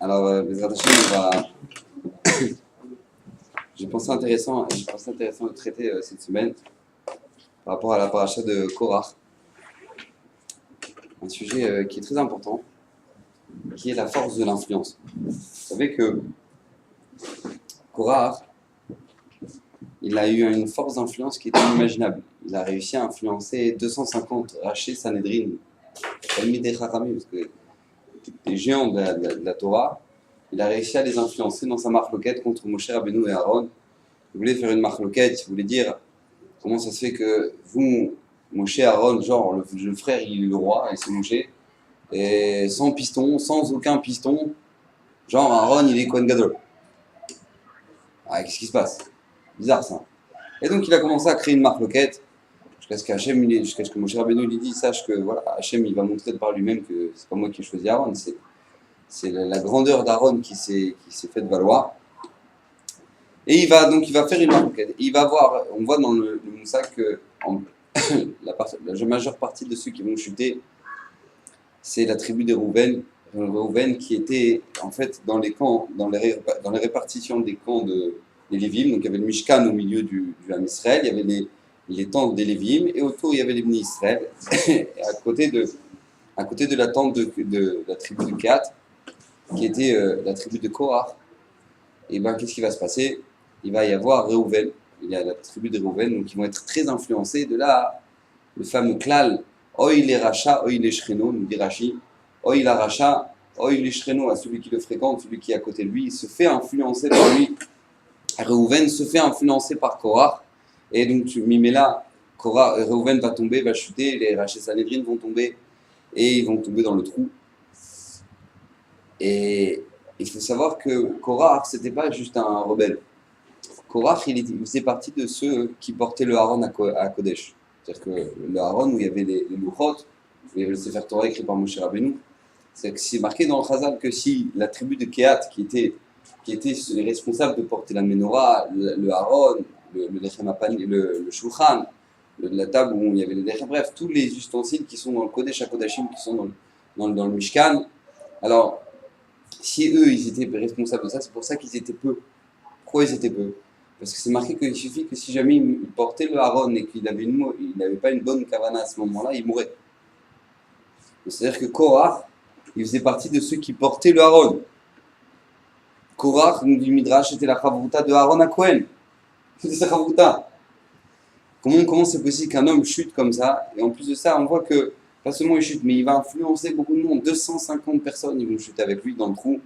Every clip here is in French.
Alors, Bezrat Hashem, j'ai pensé intéressant de traiter cette semaine par rapport à la paracha de Korach, un sujet qui est très important, qui est la force de l'influence. Vous savez que Korach, il a eu une force d'influence qui est inimaginable. Il a réussi à influencer 250 Raché Sanhedrin, Talmidei Chachamim, parce que les géants de la Torah, il a réussi à les influencer dans sa marloquette contre Moshe Rabbeinu et Aaron. Il voulait faire une marloquette, il voulait dire comment ça se fait que vous, Moshe et Aaron, genre le frère il est le roi et c'est Moshe, et sans piston, sans aucun piston, genre Aaron il est Kohen Gadol. Ah, qu'est-ce qui se passe? Bizarre ça. Et donc il a commencé à créer une marloquette jusqu'à ce que Moshe Rabbeinu lui dit sache que voilà, Hachem il va montrer de par lui-même que c'est pas moi qui ai choisi Aaron, c'est la grandeur d'Aaron qui s'est faite valoir. Et il va faire une marloquette. Il va voir, on voit dans le Moussa que la majeure partie de ceux qui vont chuter, c'est la tribu des Reuven qui était en fait dans les camps, dans les répartitions des camps des Lévim. Donc il y avait le Mishkan au milieu du Ham Israël, il y avait les tentes des Lévim, et autour il y avait les Bnei Israël. Et à côté de la tente de la tribu de Kehat, qui était la tribu de Korach, et bien qu'est-ce qui va se passer? Il va y avoir Reuven, il y a la tribu de Reuven, donc ils vont être très influencés. De là, le fameux klal, Oy le Racha, Oy le Shreno, nous dit Rashi, Oy la Racha, Oy le Shreno, à celui qui le fréquente, celui qui est à côté de lui, il se fait influencer par lui. Reuven se fait influencer par Korach, et donc tu m'y mets là, Reuven va tomber, va chuter, les Raché Sanhedrin vont tomber, et ils vont tomber dans le trou. Et il faut savoir que Korach, c'était pas juste un rebelle. Korach, il faisait partie de ceux qui portaient le Haron à Kodesh. C'est-à-dire que le Haron, où il y avait les Luchot, où il y avait le Sefer Torah écrit par Moshe Rabbeinu, c'est marqué dans le Chazal que si la tribu de Kehat, qui était les responsables de porter la menorah, le Haron, le Lechem Apani, le Shulchan, la table où il y avait les Lechem, bref, tous les ustensiles qui sont dans le Kodesh à Kodashim, qui sont dans le Mishkan, alors, si eux, ils étaient responsables de ça, c'est pour ça qu'ils étaient peu. Pourquoi ils étaient peu? Parce que c'est marqué qu'il suffit que si jamais il portait le Haron et qu'il n'avait pas une bonne kavana à ce moment-là, il mourrait. C'est-à-dire que Korach, il faisait partie de ceux qui portaient le Haron. Korach, nous dit Midrash, c'était la chavruta de Aaron à Cohen. C'était sa chavruta. Comment c'est possible qu'un homme chute comme ça? Et en plus de ça, on voit que, pas seulement il chute, mais il va influencer beaucoup de monde. 250 personnes, ils vont chuter avec lui dans le trou.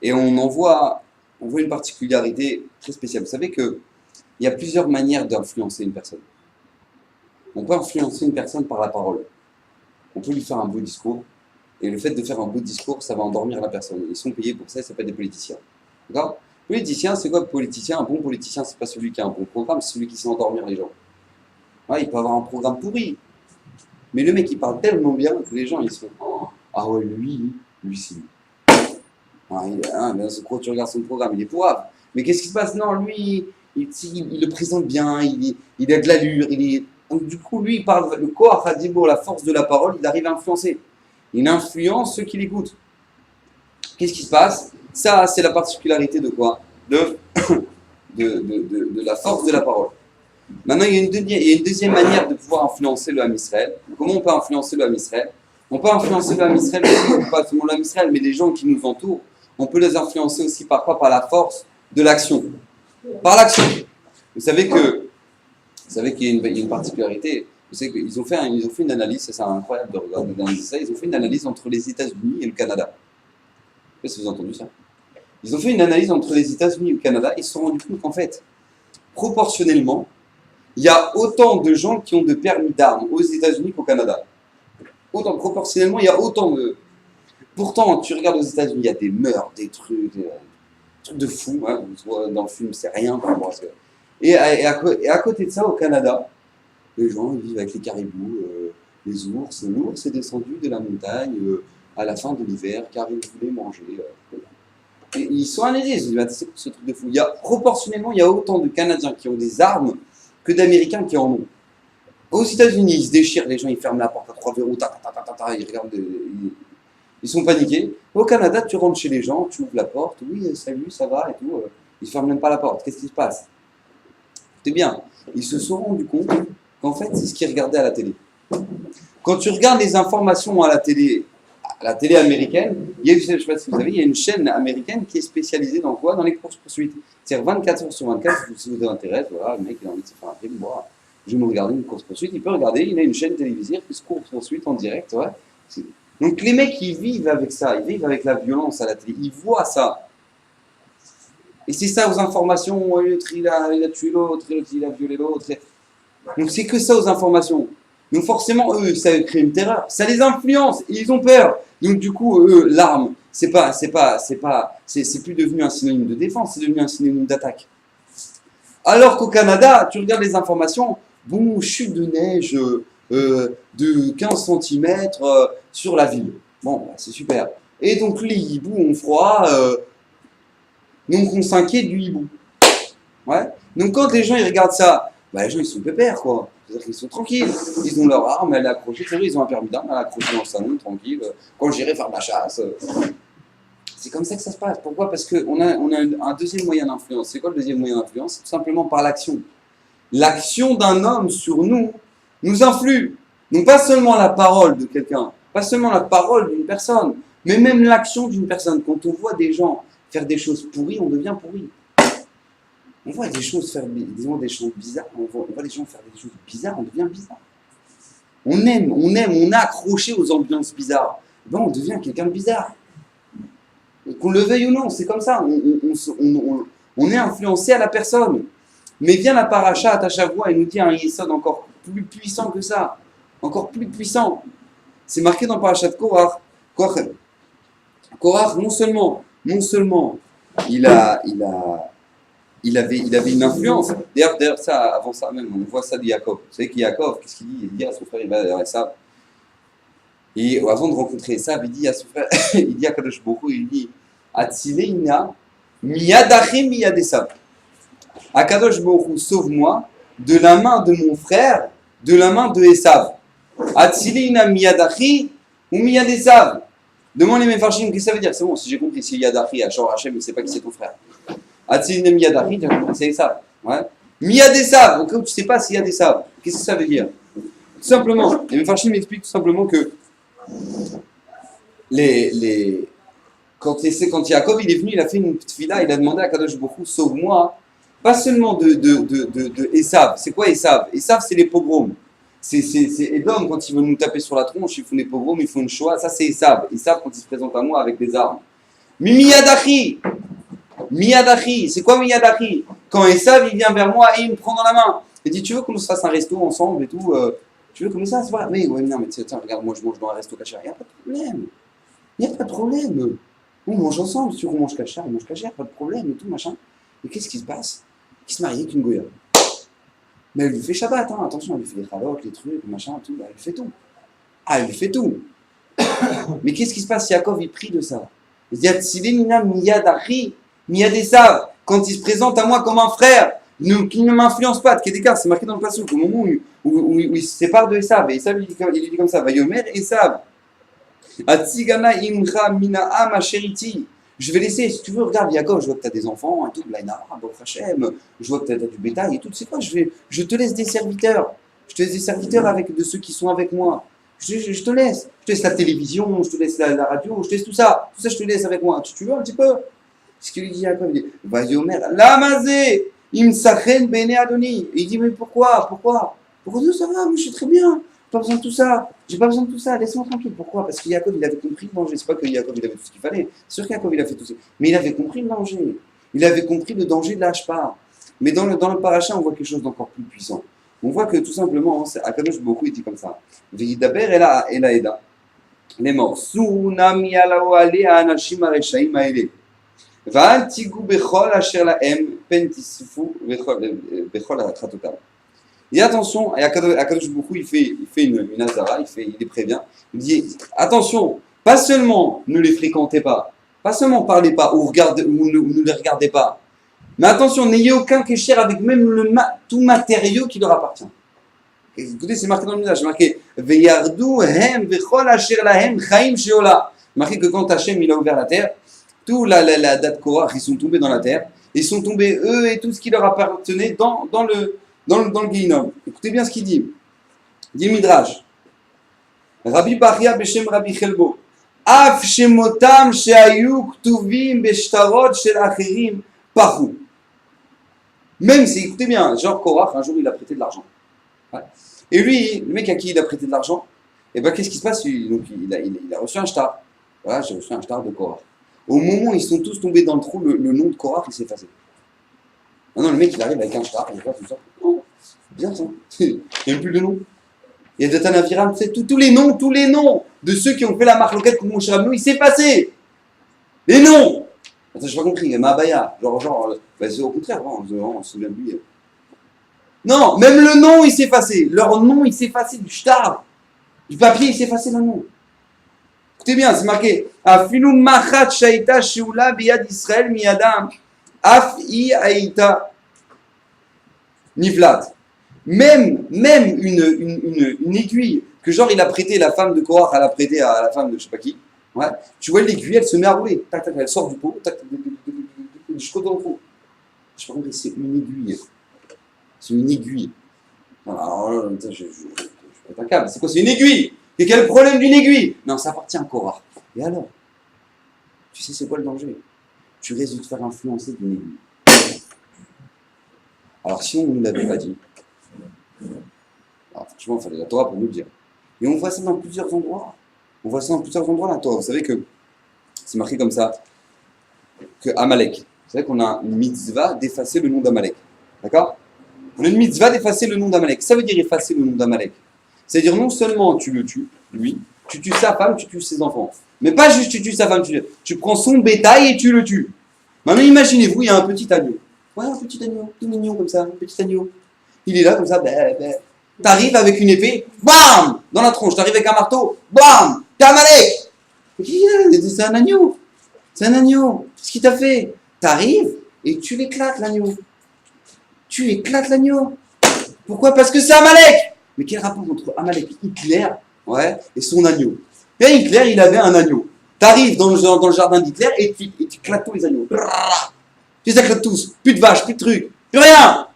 Et on voit une particularité très spéciale. Vous savez qu'il y a plusieurs manières d'influencer une personne. On peut influencer une personne par la parole. On peut lui faire un beau discours. Et le fait de faire un beau discours, ça va endormir la personne. Ils sont payés pour ça, ça s'appelle des politiciens. D'accord? Politicien, c'est quoi le politicien? Un bon politicien, c'est pas celui qui a un bon programme, c'est celui qui sait endormir les gens. Ouais, il peut avoir un programme pourri. Mais le mec, il parle tellement bien que les gens, ils sont oh, ah ouais, lui c'est lui. Quand tu regardes son programme, il est pourrave. Mais qu'est-ce qui se passe? Non, lui, il le présente bien, il a de l'allure. Donc, du coup, lui, il parle, le Koach Hadibour, la force de la parole, il arrive à influencer. Il influence ceux qui l'écoutent. Qu'est-ce qui se passe? Ça, c'est la particularité de quoi? De la force de la parole. Maintenant, il y a une deuxième manière de pouvoir influencer le Ham Israël. Comment on peut influencer le Ham Israël? On peut influencer le Ham Israël, pas seulement le Ham Israël, mais les gens qui nous entourent. On peut les influencer aussi par quoi? Par la force de l'action. Par l'action. Vous savez qu'il y a une particularité. Vous savez qu'ils ont fait une analyse, c'est incroyable de regarder ça. Ils ont fait une analyse entre les États-Unis et le Canada. Je ne sais pas si vous avez entendu ça. Ils ont fait une analyse entre les États-Unis et le Canada. Ils se sont rendus compte qu'en fait, proportionnellement, il y a autant de gens qui ont de permis d'armes aux États-Unis qu'au Canada. Proportionnellement, il y a autant de. Pourtant, tu regardes aux États-Unis, il y a des meurtres, des trucs de fou. Hein, dans le film, c'est rien par rapport à ce que. Et à côté de ça, au Canada, les gens ils vivent avec les caribous, les ours. L'ours est descendu de la montagne à la fin de l'hiver car il voulait manger. Et ils sont analysés, ils disent, c'est ce truc de fou. Proportionnellement, il y a autant de Canadiens qui ont des armes que d'Américains qui en ont. Aux États-Unis, ils se déchirent, les gens ils ferment la porte à 3 verrous, ils regardent. Ils sont paniqués. Au Canada, tu rentres chez les gens, tu ouvres la porte, oui, salut, ça va et tout. Ils ne ferment même pas la porte. Qu'est-ce qui se passe? C'est bien. Ils se sont rendus compte qu'en fait, c'est ce qu'ils regardaient à la télé. Quand tu regardes les informations à la télé américaine, je ne sais pas si vous savez, il y a une chaîne américaine qui est spécialisée dans quoi? Dans les courses-poursuites. C'est-à-dire 24 heures sur 24, si vous intéresse, voilà, le mec il a envie de se faire un film, voilà, je vais me regarder une course-poursuite, il peut regarder, il a une chaîne télévisée qui se course-poursuite en direct, ouais. Donc les mecs, ils vivent avec ça, ils vivent avec la violence à la télé, ils voient ça. Et c'est ça aux informations, l'autre il a tué l'autre, l'autre il a violé l'autre. Donc c'est que ça aux informations. Donc forcément, eux, ça crée une terreur, ça les influence, et ils ont peur. Donc du coup, eux, l'arme, c'est plus devenu un synonyme de défense, c'est devenu un synonyme d'attaque. Alors qu'au Canada, tu regardes les informations, bon, chute de neige de 15 cm sur la ville. Bon, bah, c'est super. Et donc les hiboux ont froid, donc on s'inquiète du hibou. Ouais. Donc quand les gens ils regardent ça, bah, les gens ils sont pépères quoi. C'est-à-dire qu'ils sont tranquilles. Ils ont leur arme, elle est accrochée. C'est vrai, ils ont un permis d'arme, elle est accrochée dans le salon, tranquille. Quand j'irai faire ma chasse. C'est comme ça que ça se passe. Pourquoi? Parce qu'on a un deuxième moyen d'influence. C'est quoi le deuxième moyen d'influence? C'est tout simplement par l'action. L'action d'un homme sur nous influe. Donc pas seulement la parole de quelqu'un, pas seulement la parole d'une personne, mais même l'action d'une personne. Quand on voit des gens faire des choses pourries, on devient pourri. On voit des choses faire des choses bizarres, on voit des gens faire des choses bizarres, on devient bizarre. On aime, on est accroché aux ambiances bizarres. Ben, on devient quelqu'un de bizarre. Qu'on le veuille ou non, c'est comme ça. On est influencé à la personne. Mais vient la paracha à Tachavoua et nous dit un yesod encore plus puissant que ça. Encore plus puissant. C'est marqué dans Parachat de Korach. Korach, non seulement il avait une influence. D'ailleurs, ça, avant ça même, on voit ça de Yaakov. Vous savez qu'Yaakov, qu'est-ce qu'il dit? Il dit à son frère, il va vers Esav. Et avant de rencontrer Esav, il dit à son frère, il dit à Kadosh Baruch Hu, il dit Atzileina miyadachim miyad Esav. Akadosh Baruch Hu, sauve-moi de la main de mon frère, de la main de Esav. Atzileina miyadachi ou miyad Esav. Demande les Mefarshim, qu'est-ce que ça veut dire? C'est bon, si j'ai compris, si Yadachi, Achor Hachem, il ne sait pas qui c'est ton frère. Atzileina miyadachi, c'est Esav. Ouais. Miyad Esav, donc tu ne sais pas s'il y a des Esav. Qu'est-ce que ça veut dire? Tout simplement, les Mefarshim m'expliquent tout simplement que quand Yaakov il est venu, il a fait une petite fila, il a demandé à Kadosh Baruch Hu, sauve-moi, pas seulement de Esav. C'est quoi Esav? Esav, c'est les pogroms. C'est Edom, quand ils veulent nous taper sur la tronche, ils font des pogroms, ils font une shoah. Ça, c'est Esav. Esav, quand il se présente à moi avec des armes. Mais Miyadachi, c'est quoi Miyadachi? Quand Esav, il vient vers moi et il me prend dans la main. Il dit, tu veux qu'on se fasse un resto ensemble et tout tu veux comme ça? C'est vrai. Oui, ouais, non, mais tiens, regarde, moi je mange dans un resto cachère. Il n'y a pas de problème. Il n'y a pas de problème. On mange ensemble. Si on mange cachère, on mange cachère, pas de problème et tout, machin. Et qu'est-ce qui se passe? Il se marie avec une goya. Mais elle lui fait Shabbat, hein. Attention, elle lui fait les chalotes, les trucs, machin, tout. Elle lui fait tout. Ah, elle lui fait tout. Mais qu'est-ce qui se passe? Yaakov, il prie de ça. Il dit Atzileina miyad achi, miyad Esav. Quand il se présente à moi comme un frère, qui ne m'influence pas, de Kédékar, c'est marqué dans le passage, au moment où il se sépare de Esav, et Esav il lui dit comme ça, Vayomer Esav, Atzigana imra minaam asheriti. Je vais laisser, si tu veux, regarde Yaakov, je vois que tu as des enfants et tout, Blaina, Baruch Hashem, je vois que tu as du bétail et tout, tu sais quoi, je te laisse des serviteurs, avec de ceux qui sont avec moi. Je te laisse la télévision, je te laisse la radio, je te laisse tout ça je te laisse avec moi. Tu veux un petit peu? Ce qu'il lui dit Yaakov, il dit, Vayomer, Lamazé. Imsachen bene Adoni. Il dit, mais pourquoi tout ça va, moi je suis très bien. Pas besoin de tout ça. J'ai pas besoin de tout ça. Laisse-moi tranquille. Pourquoi? Parce que Yaakov, il avait compris le danger. C'est pas que Yaakov, il avait tout ce qu'il fallait. C'est sûr qu'Yaakov, il a fait tout ça. Mais il avait compris le danger. Il avait compris le danger de l'Ashpa. Mais dans le paracha, on voit quelque chose d'encore plus puissant. On voit que tout simplement, Akadosh beaucoup il dit comme ça. Veidaber ela eda. Les morts. Sunami alao ale anashim areshaim aele. ואל תיגעו בכל אשר להם פן תספו בכל החטאותם. Il dit attention, et Akadosh Baruch Hu, il fait une azara, il les prévient. Il dit attention, pas seulement ne les fréquentez pas seulement parlez pas ou ne les regardez pas, mais attention, n'ayez aucun kécher avec même tout matériau qui leur appartient. Écoutez, c'est marqué dans le message, c'est marqué Veyardu hem vechol asher lahem chaim sheola. Marqué que quand Hachem il a ouvert la terre, tout la date Korach, ils sont tombés dans la terre, et ils sont tombés eux et tout ce qui leur appartenait dans le Guéhinom. Écoutez bien ce qu'il dit. Il dit Midrash. Rabbi Bachia Beshem Rabbi Chelbo. Af shemotam sheayu ktuvim beshtarot shel acherim parou. Même si, écoutez bien, genre Korach, un jour il a prêté de l'argent. Ouais. Et lui, le mec à qui il a prêté de l'argent, et ben qu'est-ce qui se passe? Donc, il a reçu un shtar. Voilà, j'ai reçu un shtar de Korach. Au moment où ils sont tous tombés dans le trou, le nom de Korach il s'est effacé. Maintenant, le mec il arrive avec un shtar, il voit tout ça. Oh, bien ça. Il n'y a plus de nom. Il y a Datan Aviram, tous les noms de ceux qui ont fait la marloquette pour Moshe Rabbeinu, il s'est passé. Les noms. Attends, j'ai pas compris, Mabaya, c'est au contraire, on se souvient de lui. Non, même le nom il s'est effacé. Leur nom il s'est effacé du shtar. Du papier il s'est effacé le nom. Écoutez bien, c'est marqué. Afilu machat shaita sheula biyad Israël miyadam. Af I aita nivlat. Même une aiguille que genre il a prêté, la femme de Korach, elle a prêté à la femme de je sais pas qui. Ouais. Tu vois l'aiguille, elle se met à rouler. Tac, tac, elle sort du pot. Tac, jusqu'au dans le pot. Je sais pas compris, c'est une aiguille. C'est une aiguille. Alors, je pète un câble. C'est quoi? C'est une aiguille. Et quel problème d'une aiguille? Non, ça appartient à Korach. Et alors? Tu sais c'est quoi le danger? Tu risques de te faire influencer d'une aiguille. Alors si on ne nous l'avait pas dit, alors franchement il fallait la Torah pour nous le dire. Et on voit ça dans plusieurs endroits. On voit ça dans plusieurs endroits la Torah. Vous savez que c'est marqué comme ça, que Amalek. Vous savez qu'on a une mitzvah d'effacer le nom d'Amalek. D'accord? On a une mitzvah d'effacer le nom d'Amalek. Ça veut dire effacer le nom d'Amalek. C'est-à-dire non seulement tu le tues, lui, tu tues sa femme, tu tues ses enfants. Mais pas juste tu tues sa femme, tu prends son bétail et tu le tues. Maintenant imaginez-vous, il y a un petit agneau. Ouais, un petit agneau, tout mignon comme ça, un petit agneau. Il est là comme ça, T'arrives avec une épée, bam, dans la tronche. T'arrives avec un marteau, bam, t'es Amalek. C'est un agneau. C'est un agneau. Qu'est-ce qu'il t'a fait? T'arrives et tu l'éclates l'agneau. Tu éclates l'agneau. Pourquoi? Parce que c'est Amalek. Mais quel rapport entre Amalek, Hitler, ouais, et son agneau? Et Hitler, il avait un agneau. T'arrives dans le jardin d'Hitler et tu éclates tous les agneaux. Tu les éclates tous. Plus de vaches, plus de trucs. Plus rien.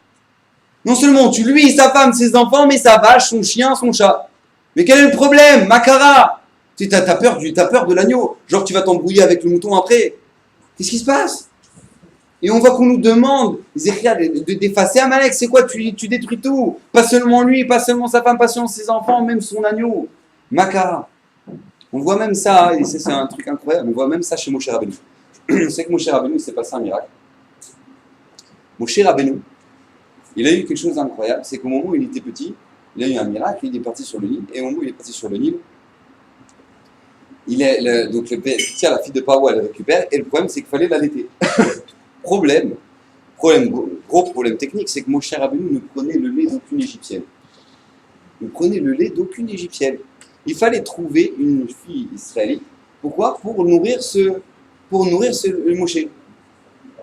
Non seulement tu lui, sa femme, ses enfants, mais sa vache, son chien, son chat. Mais quel est le problème? Makara. Tu sais, t'as peur de l'agneau. Genre tu vas t'embrouiller avec le mouton après. Qu'est-ce qui se passe? Et on voit qu'on nous demande, Zéchia, d'effacer Amalek. C'est quoi? Tu détruis tout. Pas seulement lui, pas seulement sa femme, pas seulement ses enfants, même son agneau. Makara. On voit même ça, et c'est un truc incroyable, on voit même ça chez Moshe Rabbeinu. C'est que Moshe Rabbeinu, il s'est passé un miracle. Moshe Rabbeinu, il a eu quelque chose d'incroyable, c'est qu'au moment où il était petit, il a eu un miracle, il est parti sur le Nil, et au moment où il est parti sur le Nil, donc la fille de Paro, elle le récupère, et le problème, c'est qu'il fallait l'allaiter. Gros problème technique, c'est que Moshe Rabbeinu ne prenait le lait d'aucune égyptienne. Ne prenait le lait d'aucune égyptienne. Il fallait trouver une fille israélite. Pourquoi? Pour nourrir le Moshe.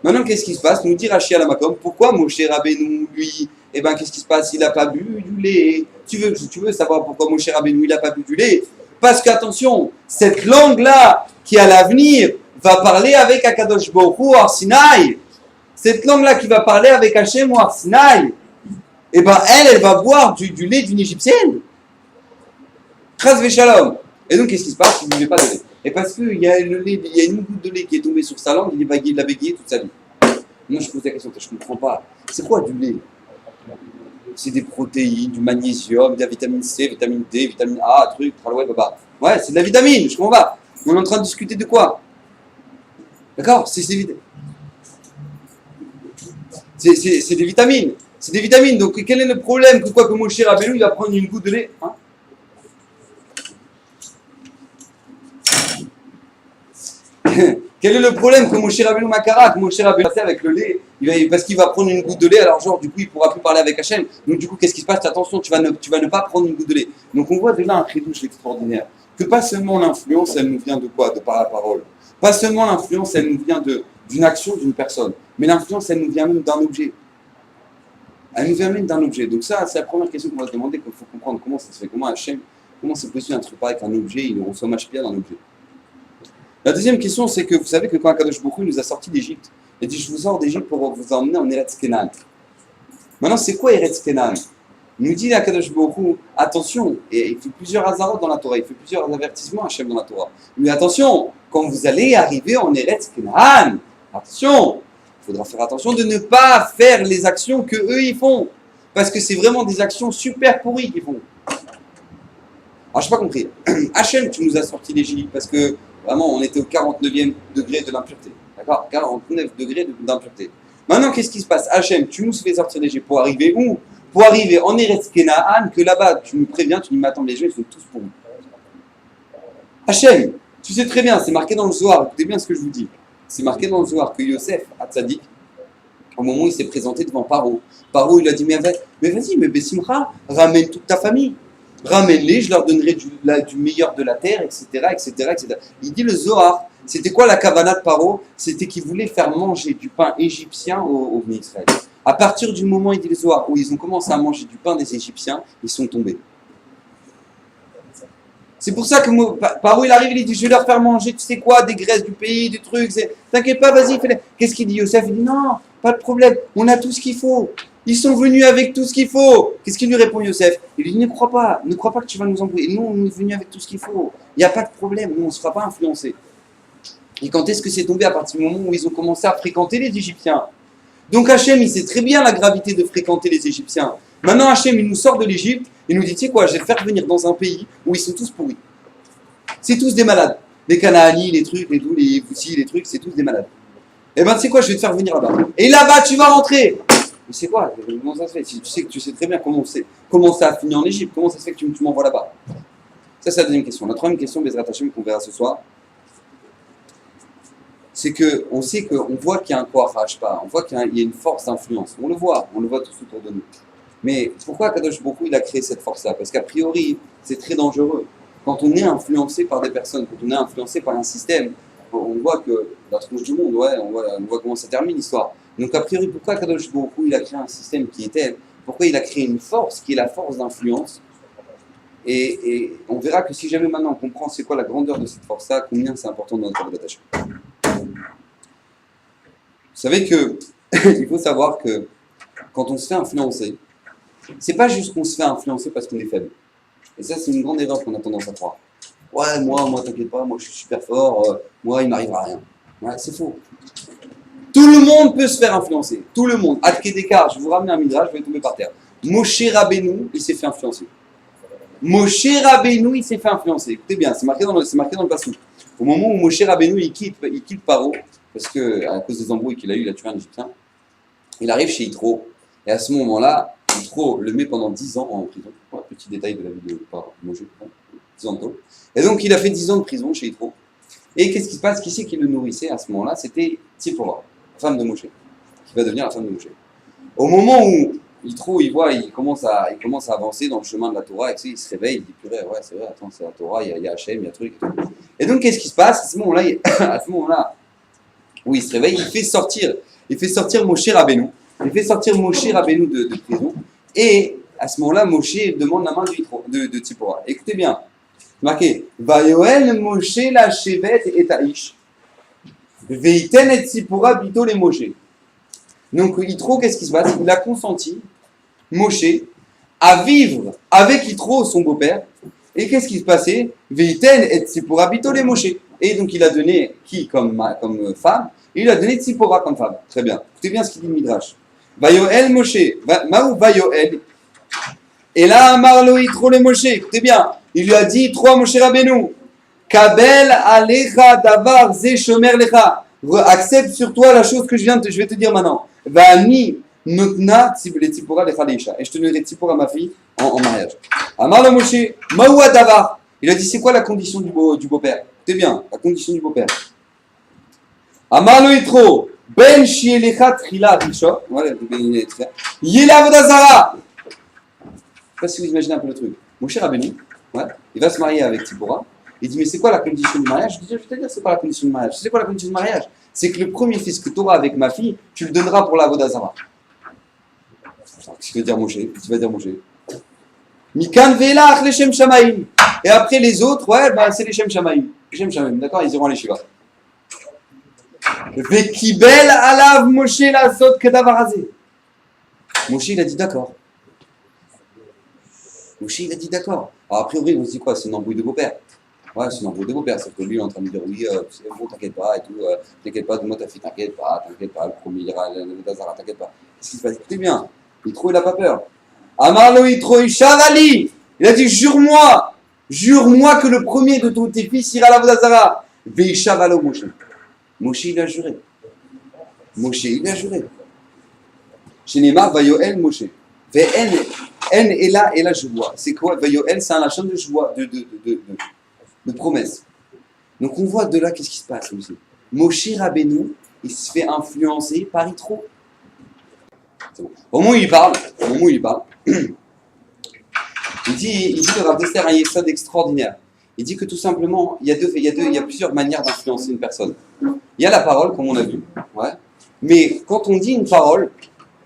Maintenant, qu'est-ce qui se passe? Nous dit Rashi à la Makom, pourquoi Moshe Rabbeinu, lui, qu'est-ce qui se passe? Il n'a pas bu du lait. Tu veux savoir pourquoi Moshe Rabbeinu, il n'a pas bu du lait? Parce qu'attention, cette langue-là, qui à l'avenir, va parler avec Akadosh Baruch Hu à Sinaï. Cette langue-là qui va parler avec Hachem ou à Sinaï, elle va boire du lait d'une égyptienne. Chas v'shalom. Et donc, qu'est-ce qui se passe? Il ne buvait pas de lait. Et parce qu'il y a une goutte de lait qui est tombée sur sa langue, il l'a bégayé toute sa vie. Moi, je pose la question, je ne comprends pas. C'est quoi du lait? C'est des protéines, du magnésium, de la vitamine C, vitamine D, vitamine A, truc, tralouette, baba. Ouais, c'est de la vitamine, je comprends pas. On est en train de discuter de quoi? D'accord? C'est des vitamines. C'est des vitamines. Donc, quel est le problème que Moshe Rabbeinu, il va prendre une goutte de lait, hein? Quel est le problème que Moshe Rabbeinu Makara, que Moshe Rabbeinu va faire avec le lait? Parce qu'il va prendre une goutte de lait, alors genre du coup il ne pourra plus parler avec Hachem. Donc du coup qu'est-ce qui se passe? Attention, tu vas ne pas prendre une goutte de lait. Donc on voit déjà un chidouche extraordinaire. Que pas seulement l'influence, elle nous vient de quoi? De par la parole. Pas seulement l'influence, elle nous vient d'une action d'une personne. Mais l'influence, elle nous vient même d'un objet. Elle nous vient même d'un objet. Donc ça, c'est la première question qu'on va se demander, qu'il faut comprendre comment ça se fait, comment Hachem, comment c'est possible un truc pareil qu'un objet, il reçoit machpia d'un objet. La deuxième question, c'est que vous savez que quand Akadosh Baruch Hu nous a sortis d'Égypte, il dit je vous sors d'Égypte pour vous emmener en Eretz Kenan. Maintenant, c'est quoi Eretz Kenan? Il nous dit Akadosh Baruch Hu, attention, et il fait plusieurs hazarot dans la Torah, il fait plusieurs avertissements à Hachem dans la Torah. Mais attention, quand vous allez arriver en Eretz Kenan, attention, il faudra faire attention de ne pas faire les actions que eux ils font. Parce que c'est vraiment des actions super pourries qu'ils font. Alors, je n'ai pas compris. Hachem, tu nous as sorti d'Égypte parce que vraiment, on était au 49e degré de l'impureté. D'accord? 49 degrés d'impureté. Maintenant, qu'est-ce qui se passe? Hachem, tu nous fais sortir d'Égypte pour arriver où? Pour arriver en Eretz Kenaan, que là-bas, tu nous préviens, tu nous dis, mais attends, les gens, ils sont tous pourris. Hachem, tu sais très bien, c'est marqué dans le Zohar, écoutez bien ce que je vous dis. C'est marqué dans le Zohar que Yosef, Hatzadik, au moment où il s'est présenté devant Paro, Paro, il a dit, mais vas-y, mais Bessimcha, ramène toute ta famille. Ramène-les, je leur donnerai du meilleur de la terre, etc., etc., etc. Il dit le Zohar, c'était quoi la kavana de Paro? C'était qu'il voulait faire manger du pain égyptien aux Israël. À partir du moment, il dit le Zohar, où ils ont commencé à manger du pain des Égyptiens, ils sont tombés. C'est pour ça que Paro, il arrive, il dit, je vais leur faire manger, tu sais quoi, des graisses du pays, des trucs, t'inquiète pas, vas-y, fais-les. Qu'est-ce qu'il dit Yosef? Il dit, non, pas de problème, on a tout ce qu'il faut. Ils sont venus avec tout ce qu'il faut. Qu'est-ce qu'il lui répond Yosef? Il lui dit, ne crois pas que tu vas nous embrouiller. Nous, on est venus avec tout ce qu'il faut. Il n'y a pas de problème, nous, on ne se fera pas influencer. Et quand est-ce que c'est tombé? À partir du moment où ils ont commencé à fréquenter les Égyptiens. Donc Hachem, il sait très bien la gravité de fréquenter les Égyptiens. Maintenant, Hachem, il nous sort de l'Égypte et nous dit, tu sais quoi, je vais te faire venir dans un pays où ils sont tous pourris. C'est tous des malades. Les Canaani, les trucs, les Foussi, les trucs, c'est tous des malades. Et ben, tu sais quoi, je vais te faire venir là-bas. Et là-bas, tu vas rentrer. Mais c'est quoi? Comment ça se fait? Tu sais très bien comment ça a fini en Égypte. Comment ça se fait que tu m'envoies là-bas? Ça, c'est la deuxième question. La troisième question, Bezrat Hashem, qu'on verra ce soir, c'est qu'on sait qu'on voit qu'il y a un Koach HaAshpa, on voit qu'il y a une force d'influence. On le voit tous autour de nous. Mais pourquoi Kadosh Baruch Hu, il a créé cette force-là? Parce qu'a priori, c'est très dangereux. Quand on est influencé par des personnes, quand on est influencé par un système, on voit que la tronche du monde, ouais, on voit comment ça termine l'histoire. Donc a priori, pourquoi Kadosh Baruch Hu, il a créé un système qui est tel? Pourquoi il a créé une force qui est la force d'influence? Et on verra que si jamais maintenant on comprend c'est quoi la grandeur de cette force-là, combien c'est important dans notre attache. Vous savez que il faut savoir que quand on se fait influencer, c'est pas juste qu'on se fait influencer parce qu'on est faible. Et ça, c'est une grande erreur qu'on a tendance à croire. Ouais, moi, t'inquiète pas, moi je suis super fort, moi il m'arrivera rien. Ouais, c'est faux. Tout le monde peut se faire influencer. Tout le monde. Adkedekar, je vais vous ramener un midrash, je vais tomber par terre. Moshe Rabbeinu, il s'est fait influencer. Moshe Rabbeinu, il s'est fait influencer. Écoutez bien, c'est marqué dans le passage. Au moment où Moshe Rabbeinu, il quitte Paro, parce que à cause des embrouilles qu'il a eu, il a tué un Égyptien. Il arrive chez Yitro. Et à ce moment-là, Yitro le met pendant 10 ans en prison. Ouais, petit détail de la vie de Moshe. 10 ans de tôle. Et donc, il a fait 10 ans de prison chez Yitro. Et qu'est-ce qui se passe? Qui c'est qui le nourrissait à ce moment-là? C'était Tzipora, la femme de Moshe, qui va devenir la femme de Moshe. Au moment où Yitro, il commence à avancer dans le chemin de la Torah, et il se réveille, il dit purée, ouais, c'est vrai, attends, c'est la Torah, il y a Hachem, il y a truc. Et donc, qu'est-ce qui se passe? À ce moment-là, où il se réveille, il fait sortir Moshe Rabbeinu. Il fait sortir Moshe Rabbeinu de prison. Et à ce moment-là, Moshe demande la main de Tzipora. Écoutez bien, marqué Vayoel Moshe la Shevet et Taïch. Veiten et Tzipora bito les Moshe. Donc Yitro, qu'est-ce qui se passe? Il a consenti, Moshe, à vivre avec Yitro, son beau-père. Et qu'est-ce qui se passait? Veiten et Tzipora bito les Moshe. Et donc il a donné qui comme femme? Il a donné Tzipora comme femme. Très bien. Écoutez bien ce qu'il dit le Midrash. Vayoel Moshe. Maou Vayoel. Et là, Marlo Yitro le Moshe. Écoutez bien. Il lui a dit Yitro à Moshe Rabbeinu. Kabel alecha davar ze shomer lecha. Accepte sur toi la chose que je vais te dire maintenant. Vani notna Tzipora lecha leisha. Et je te donnerai Tzipora ma fille en mariage. Amar le Moshe. Maou davar. Il a dit c'est quoi la condition du beau-père? Écoutez bien, la condition du beau-père. Amar lo Yitro, ben shielecha trila risho, voilà, yela avodazara. Je ne sais pas si vous imaginez un peu le truc. Moshe Rabbeinu, ouais, il va se marier avec Tzipora. Il dit mais c'est quoi la condition du mariage? Je vais te dire c'est quoi la condition du mariage. C'est quoi la condition du mariage? C'est que le premier fils que tu auras avec ma fille, tu le donneras pour la avodazara. Qu'est-ce que veut dire Moshe? Qu'est-ce que veut dire Moshe? Mikan velach leshem shamaim. Et après les autres, ouais, bah, c'est les Shem Shamaim. J'aime jamais, d'accord, ils iront à l'Yeshiva. Vekibel alav Moshe la sot kedavarazé. Moshe il a dit d'accord. Moshe il a dit d'accord. Alors a priori on se dit quoi, c'est une embrouille de beau-père. Ouais, c'est une embrouille de beau-père, c'est que lui il est en train de dire oui, c'est bon, t'inquiète pas et tout, t'inquiète pas, moi ta fille, t'inquiète pas, le premier ira à l'Azara, t'inquiète pas. Qu'est-ce qui se passe? Écoutez bien, Yitro il a pas peur. Amarlo Yitro Ishavali, il a dit jure-moi que le premier de tous tes fils ira à l'Azara. Veishavalo Moshe. Moshe il a juré. Moshe il a juré. Chez Neymar, Vayoel Moshe. Ve'en et là je vois. C'est quoi? Vayoel, c'est un lachin de joie, de promesse. Donc on voit de là qu'est-ce qui se passe aussi. Moshe Rabbeinu, il se fait influencer par Yitro. C'est bon. Au moment où il parle, il dit le Rav Dessler un yesod extraordinaire. Il dit que tout simplement, il y a plusieurs manières d'influencer une personne. Il y a la parole, comme on a vu, ouais. Mais quand on dit une parole,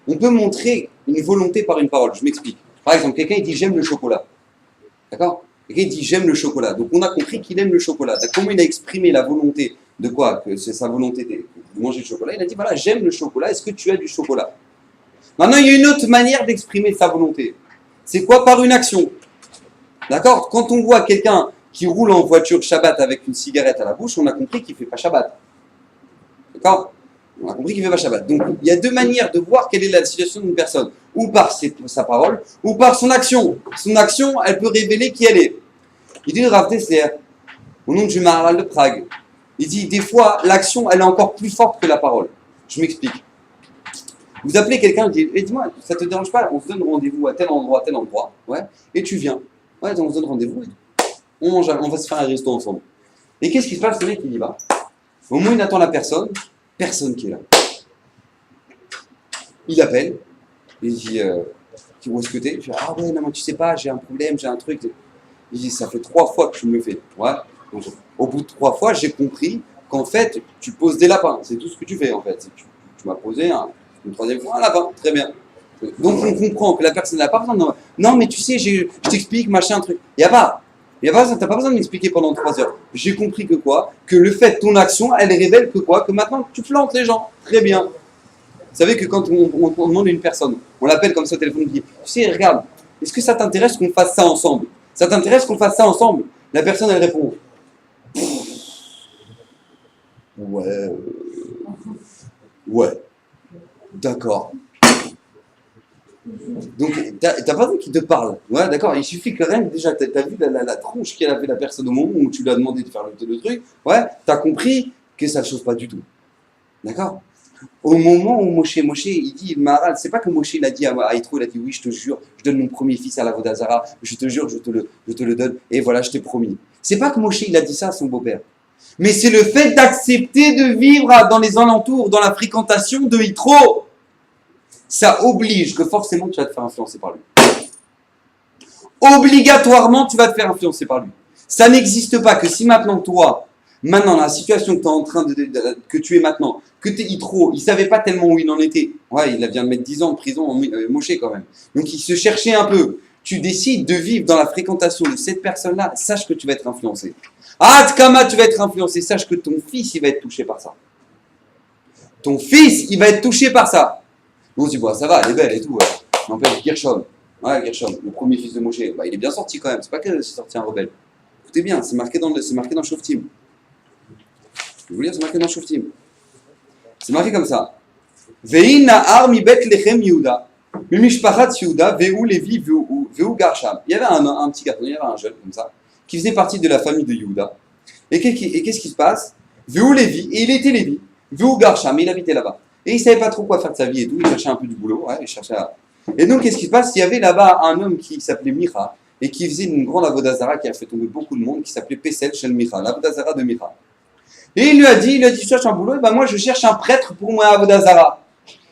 on peut montrer une volonté par une parole. Je m'explique. Par exemple, quelqu'un il dit j'aime le chocolat. D'accord? Quelqu'un il dit j'aime le chocolat. Donc on a compris qu'il aime le chocolat. Comment il a exprimé la volonté de quoi? Que c'est sa volonté de manger le chocolat. Il a dit voilà, j'aime le chocolat, est-ce que tu as du chocolat? Maintenant, il y a une autre manière d'exprimer sa volonté. C'est quoi? Par une action. D'accord? Quand on voit quelqu'un qui roule en voiture Shabbat avec une cigarette à la bouche, on a compris qu'il ne fait pas Shabbat. D'accord? On a compris qu'il ne fait pas Shabbat. Donc, il y a deux manières de voir quelle est la situation d'une personne. Ou par sa parole, ou par son action. Son action, elle peut révéler qui elle est. Il dit le Rav Dessler, au nom du Maharal de Prague, il dit, des fois, l'action, elle est encore plus forte que la parole. Je m'explique. Vous appelez quelqu'un, dit, dis-moi, ça te dérange pas, on se donne rendez-vous à tel endroit, ouais, et tu viens. Ouais, on se donne rendez-vous, on va se faire un resto ensemble. Et qu'est-ce qui se passe? Le mec, il y va. Au moment où il attend la personne qui est là. Il appelle, il dit, où est-ce que t'es? Je dis, ah ouais, non, mais tu sais pas, j'ai un problème, j'ai un truc. Il dit, ça fait 3 fois que tu me le fais. Ouais. Donc, au bout de 3 fois, j'ai compris qu'en fait, tu poses des lapins. C'est tout ce que tu fais, en fait. Tu m'as posé une 3e fois un lapin. Très bien. Donc, on comprend que la personne n'a pas besoin de... Non, mais tu sais, je t'explique, machin, truc. T'as pas besoin de m'expliquer pendant 3 heures. J'ai compris que quoi? Que le fait de ton action, elle révèle que quoi? Que maintenant, tu plantes les gens. Très bien. Vous savez que quand on demande à une personne, on l'appelle comme ça au téléphone, on dit, tu sais, regarde, est-ce que ça t'intéresse qu'on fasse ça ensemble? Ça t'intéresse qu'on fasse ça ensemble? La personne, elle répond, ouais, d'accord. Donc, t'as pas besoin qu'il te parle. Ouais, d'accord. Il suffit que rien que déjà, t'as vu la tronche qu'elle avait la personne au moment où tu lui as demandé de faire le truc. Ouais, t'as compris que ça ne chauffe pas du tout. D'accord? Au moment où Moshe, il dit, le Maharal, c'est pas que Moshe il a dit à Yitro, il a dit oui, je te jure, je donne mon premier fils à la Vodazara, je te jure, je te le donne, et voilà, je t'ai promis. C'est pas que Moshe il a dit ça à son beau-père. Mais c'est le fait d'accepter de vivre dans les alentours, dans la fréquentation de Yitro. Ça oblige que forcément tu vas te faire influencer par lui. Obligatoirement, tu vas te faire influencer par lui. Ça n'existe pas que si maintenant toi, dans la situation que tu es en train que tu es maintenant, que tu es Yitro, il ne savait pas tellement où il en était. Ouais, il vient de mettre 10 ans de prison en Moshe quand même. Donc il se cherchait un peu. Tu décides de vivre dans la fréquentation de cette personne-là, sache que tu vas être influencé. Ah, Tkama, tu vas être influencé, sache que ton fils, il va être touché par ça. Ton fils, il va être touché par ça. On se dit, bon, ça va, elle est belle et tout. N'empêche, Gershom. Ouais, Gershom, le premier fils de Moshe. Bah, il est bien sorti quand même. C'est pas que c'est sorti un rebelle. Écoutez bien, c'est marqué dans Shoftim. Je vais vous lire, c'est marqué dans Shoftim. C'est marqué comme ça. Ve'in na'ar mi bet lechem Yehuda. Mi mishpachat Yehuda, ve'u Levi, ve'u Garsham. Il y avait un petit garçon, il y avait un jeune comme ça, qui faisait partie de la famille de Yehuda. Et qu'est-ce qui se passe? Ve'u Levi, et il était Lévi. Ve'u Garsham, et il habitait là-bas. Et il ne savait pas trop quoi faire de sa vie et tout, il cherchait un peu du boulot, ouais, il cherchait à... Et donc, qu'est-ce qui se passe? Il y avait là-bas un homme qui s'appelait Micha, et qui faisait une grande avodazara qui a fait tomber beaucoup de monde, qui s'appelait Pesel Shel Micha, l'avodazara de Micha. Et il lui a dit, je cherche un boulot, et ben moi je cherche un prêtre pour moi avodazara.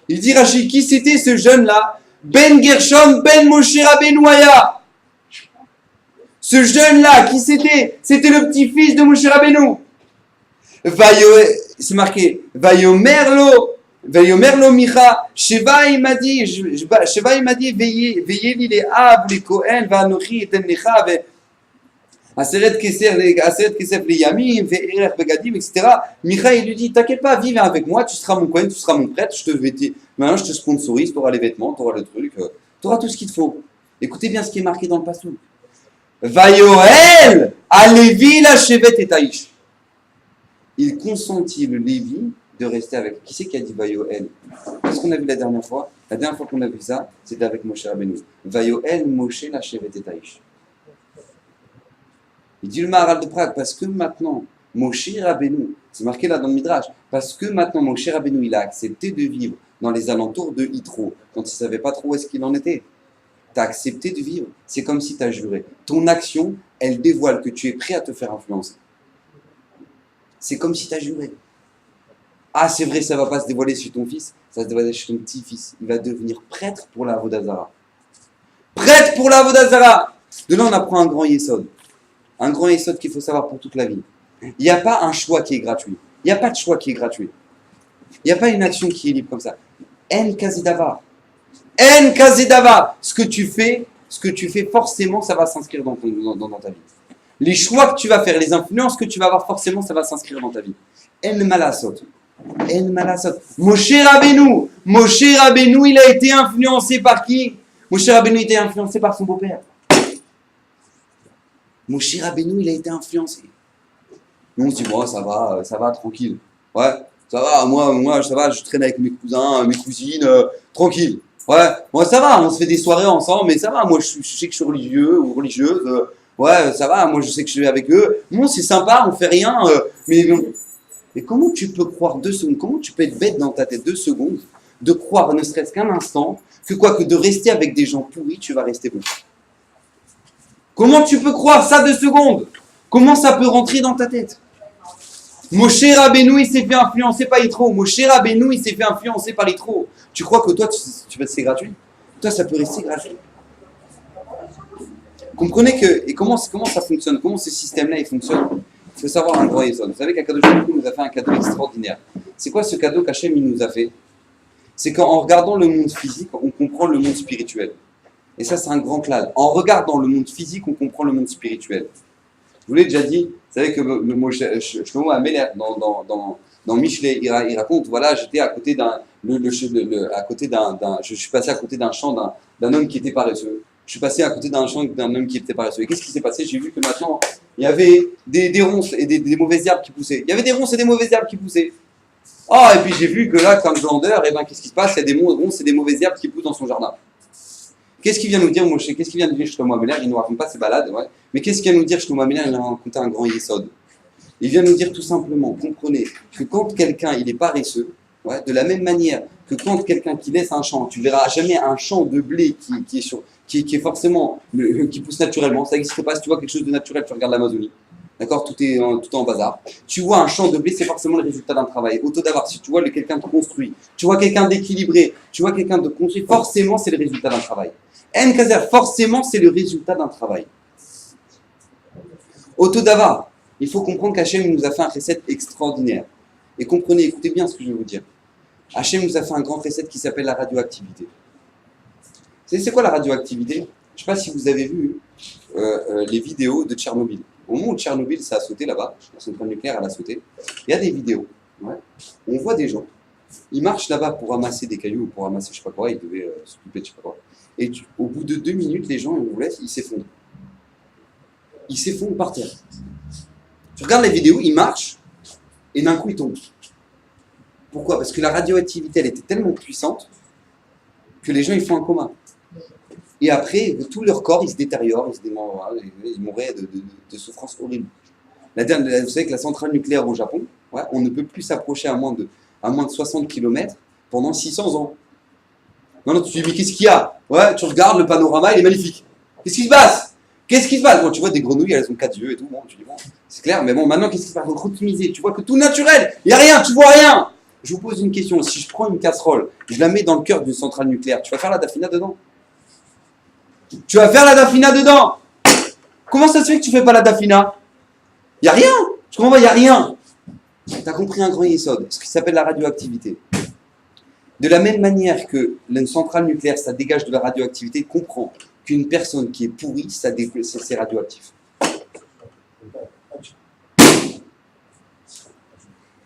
Il dit, Rachid, qui c'était ce jeune-là? Ben Gershom, Ben Moshe Rabbeinu Aya. Ce jeune-là, qui c'était? C'était le petit-fils de Moshe Rabbeinu. C'est marqué, Vayomerlo Micha, Sheva il m'a dit, veillez li les Av, les Kohen, Vanochi et Tenlecha, Aseret Kesef les Yamim, Ve'erech Begadim, etc. Michael lui dit, t'inquiète pas, viens avec moi, tu seras mon coin, tu seras mon prêtre, maintenant je te sponsorise, tu auras les vêtements, tu auras le truc, tu auras tout ce qu'il te faut. Écoutez bien ce qui est marqué dans le passage. Vayoel, à Lévi, la Shevet et Taïch. Il consentit le Lévi de rester avec. Qui c'est qui a dit Vayoel? Qu'est-ce qu'on a vu la dernière fois? La dernière fois qu'on a vu ça, c'était avec Moshe Rabbeinu. Vayoel, Moshe, la Shevet et Taïch. Il dit le Maharal de Prague, parce que maintenant, Moshe Rabbeinu, c'est marqué là dans le Midrash, parce que maintenant Moshe Rabbeinu, il a accepté de vivre dans les alentours de Yitro, quand il ne savait pas trop où est-ce qu'il en était. Tu as accepté de vivre, c'est comme si tu as juré. Ton action, elle dévoile que tu es prêt à te faire influencer. C'est comme si tu as juré. Ah, c'est vrai, ça ne va pas se dévoiler sur ton fils, ça va se dévoiler sur ton petit-fils. Il va devenir prêtre pour la Avodah-Zara. Prêtre pour la Avodah-Zara. De là, on apprend un grand yesod. Un grand yesod qu'il faut savoir pour toute la vie. Il n'y a pas un choix qui est gratuit. Il n'y a pas de choix qui est gratuit. Il n'y a pas une action qui est libre comme ça. En kazidavar. En kazidavar. Ce que tu fais, forcément, ça va s'inscrire dans ta vie. Les choix que tu vas faire, les influences que tu vas avoir, forcément, ça va s'inscrire dans ta vie. En malasot. En malasot. Moshe Rabbeinu, il a été influencé par qui? Moshe Rabbeinu a été influencé par son beau-père. Moshe Rabbeinu, il a été influencé. Nous, on se dit, moi, ça va, tranquille. Ouais, ça va, moi, ça va, je traîne avec mes cousins, mes cousines, tranquille. Ouais, moi, ça va, on se fait des soirées ensemble, mais ça va, moi, je sais que je suis religieux ou religieuse. Ouais, ça va, moi, je sais que je suis avec eux. Bon, c'est sympa, on fait rien, mais comment tu peux croire 2 secondes, comment tu peux être bête dans ta tête 2 secondes, de croire, ne serait-ce qu'un instant, que de rester avec des gens pourris, tu vas rester bon. Comment tu peux croire ça 2 secondes? Comment ça peut rentrer dans ta tête? Moshe Rabbeinu, il s'est fait influencer par Yitro. Moshe Rabbeinu, il s'est fait influencer par Yitro. Tu crois que toi, tu vas c'est gratuit? Toi, ça peut rester gratuit. Comprenez que, et comment ça fonctionne? Comment ce système-là, il fonctionne? Il faut savoir un grand yesod. Vous savez qu'Akadosh Baruch Hu nous a fait un cadeau extraordinaire. C'est quoi ce cadeau qu'Hachem il nous a fait? C'est qu'en regardant le monde physique, on comprend le monde spirituel. Et ça, c'est un grand clade. En regardant le monde physique, on comprend le monde spirituel. Je vous l'ai déjà dit, vous savez que Shlomo Ameler, dans Michelet, il raconte, voilà, j'étais à côté je suis passé à côté d'un champ d'un homme qui était paresseux. Je suis passé à côté d'un champ d'un homme qui était paresseux. Et qu'est-ce qui s'est passé? J'ai vu que maintenant, il y avait des ronces et des mauvaises herbes qui poussaient. Il y avait des ronces et des mauvaises herbes qui poussaient. Oh, et puis j'ai vu que là, comme glandeur, qu'est-ce qui se passe? Il y a des ronces et des mauvaises herbes qui poussent dans son jardin. Qu'est-ce qu'il vient nous dire, Moshe? Qu'est-ce qu'il vient nous dire Shlomo Ameler? Il ne nous raconte pas ses balades, ouais. Mais qu'est-ce qu'il vient nous dire Shlomo Ameler? Il nous a raconté un grand yesod. Il vient nous dire tout simplement, comprenez, que quand quelqu'un il est paresseux, ouais, de la même manière que quand quelqu'un qui laisse un champ, tu verras jamais un champ de blé qui est forcément, qui pousse naturellement, ça n'existe pas. Si tu vois quelque chose de naturel, tu regardes l'Amazonie. D'accord, tout est en bazar. Tu vois un champ de blé, c'est forcément le résultat d'un travail. Auto d'avoir, si tu vois quelqu'un de construit, tu vois quelqu'un d'équilibré, tu vois quelqu'un de construit, forcément c'est le résultat d'un travail. Kazer, forcément c'est le résultat d'un travail. Auto d'avoir, il faut comprendre qu'Hachem nous a fait un recette extraordinaire. Et comprenez, écoutez bien ce que je vais vous dire. Hachem nous a fait un grand recette qui s'appelle la radioactivité. Vous savez c'est quoi la radioactivité? Je ne sais pas si vous avez vu les vidéos de Tchernobyl. Au moment où Tchernobyl, ça a sauté là-bas, la centrale nucléaire, elle a sauté, il y a des vidéos. Ouais. On voit des gens, ils marchent là-bas pour ramasser des cailloux, pour ramasser je sais pas quoi, ils devaient s'occuper de je sais pas quoi. Et au bout de 2 minutes, les gens, ils vous laissent, ils s'effondrent. Ils s'effondrent par terre. Tu regardes les vidéos, ils marchent, et d'un coup, ils tombent. Pourquoi? Parce que la radioactivité, elle était tellement puissante que les gens, ils font un coma. Et après, tout leur corps, il se détériore, ils mouraient de souffrances horribles. Vous savez que la centrale nucléaire au Japon, ouais, on ne peut plus s'approcher à moins de 60 km pendant 600 ans. Non, tu te dis, mais qu'est-ce qu'il y a? Ouais, tu regardes le panorama, il est magnifique. Qu'est-ce qui se passe? Quand tu vois des grenouilles, elles ont 4 yeux et tout, bon, tu dis, bon, c'est clair, mais bon, maintenant, qu'est-ce qui se passe? Donc, optimiser, tu vois que tout naturel, il n'y a rien, tu vois rien. Je vous pose une question, si je prends une casserole, je la mets dans le cœur d'une centrale nucléaire, tu vas faire la dafina dedans? Tu vas faire la dafina dedans? Comment ça se fait que tu fais pas la dafina? Il n'y a rien. Je comprends pas, il n'y a rien. Tu as compris un grand yesod, ce qui s'appelle la radioactivité. De la même manière que une centrale nucléaire, ça dégage de la radioactivité, comprends qu'une personne qui est pourrie, c'est radioactif.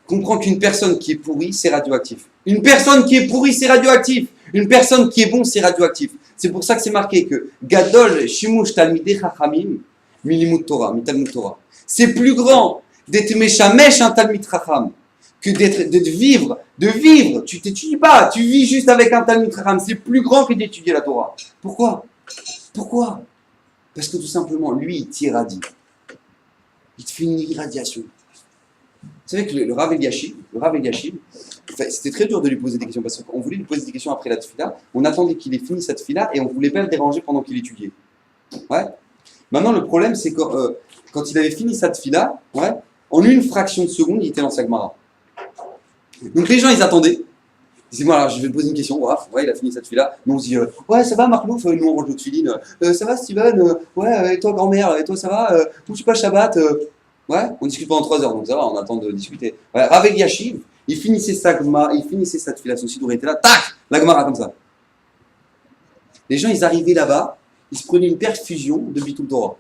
comprend qu'une personne qui est pourrie, c'est radioactif. Une personne qui est pourrie, c'est radioactif. Une personne qui est bon, c'est radioactif. C'est pour ça que c'est marqué que Gadol Shimush Talmidei Chachamim Milimut Torah, Mitalmud Torah. C'est plus grand d'être Meshamesh un Talmid Chacham que de vivre. Tu t'étudies pas, tu vis juste avec un Talmid Chacham. C'est plus grand que d'étudier la Torah. Pourquoi? Parce que tout simplement, lui, il t'irradie. Il te fait une irradiation. Vous savez que le Rav Eliashib, c'était très dur de lui poser des questions parce qu'on voulait lui poser des questions après la tfila. On attendait qu'il ait fini sa tfila et on ne voulait pas le déranger pendant qu'il étudiait. Ouais. Maintenant, le problème, c'est que quand il avait fini sa tfila, ouais, en une fraction de seconde, il était dans sa Gemara. Donc les gens, ils attendaient. Ils disaient, voilà, je vais te poser une question. Ouais, il a fini sa tfila. Nous, on se dit, ouais, ça va, Marlouf. Nous, on range notre filine. Ça va, Steven. Ouais, et toi, grand-mère. Et toi, ça va où tu passes Shabbat Ouais, on discute pendant 3 heures, donc ça va, on attend de discuter. Ouais, avec Yashiv, il finissait sa Gemara, il finissait sa tfila, son sidour était là, tac, la Gemara comme ça. Les gens, ils arrivaient là-bas, ils se prenaient une perfusion de Bitul Torah.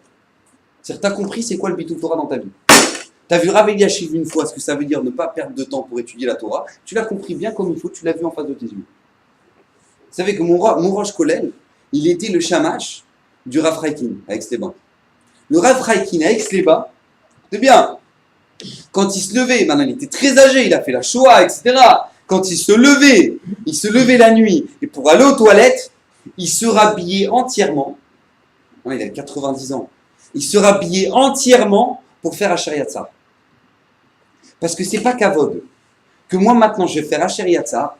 C'est-à-dire, t'as compris c'est quoi le Bitul Torah dans ta vie. T'as vu Rav Eliashib une fois, ce que ça veut dire ne pas perdre de temps pour étudier la Torah, tu l'as compris bien comme il faut, tu l'as vu en face de tes yeux. Vous savez que mon Rosh Kollel, il était le shamash du Rav Raikin, avec Sléba. Le Rav Raikin, avec Sléba, c'est bien. Quand il se levait, maintenant il était très âgé, il a fait la Shoah, etc. Quand il se levait la nuit, et pour aller aux toilettes, il se rhabillait entièrement. Non, il a 90 ans. Il se rhabillait entièrement pour faire Asher Yatzar. Parce que c'est pas kavod que moi maintenant je vais faire Asher Yatzar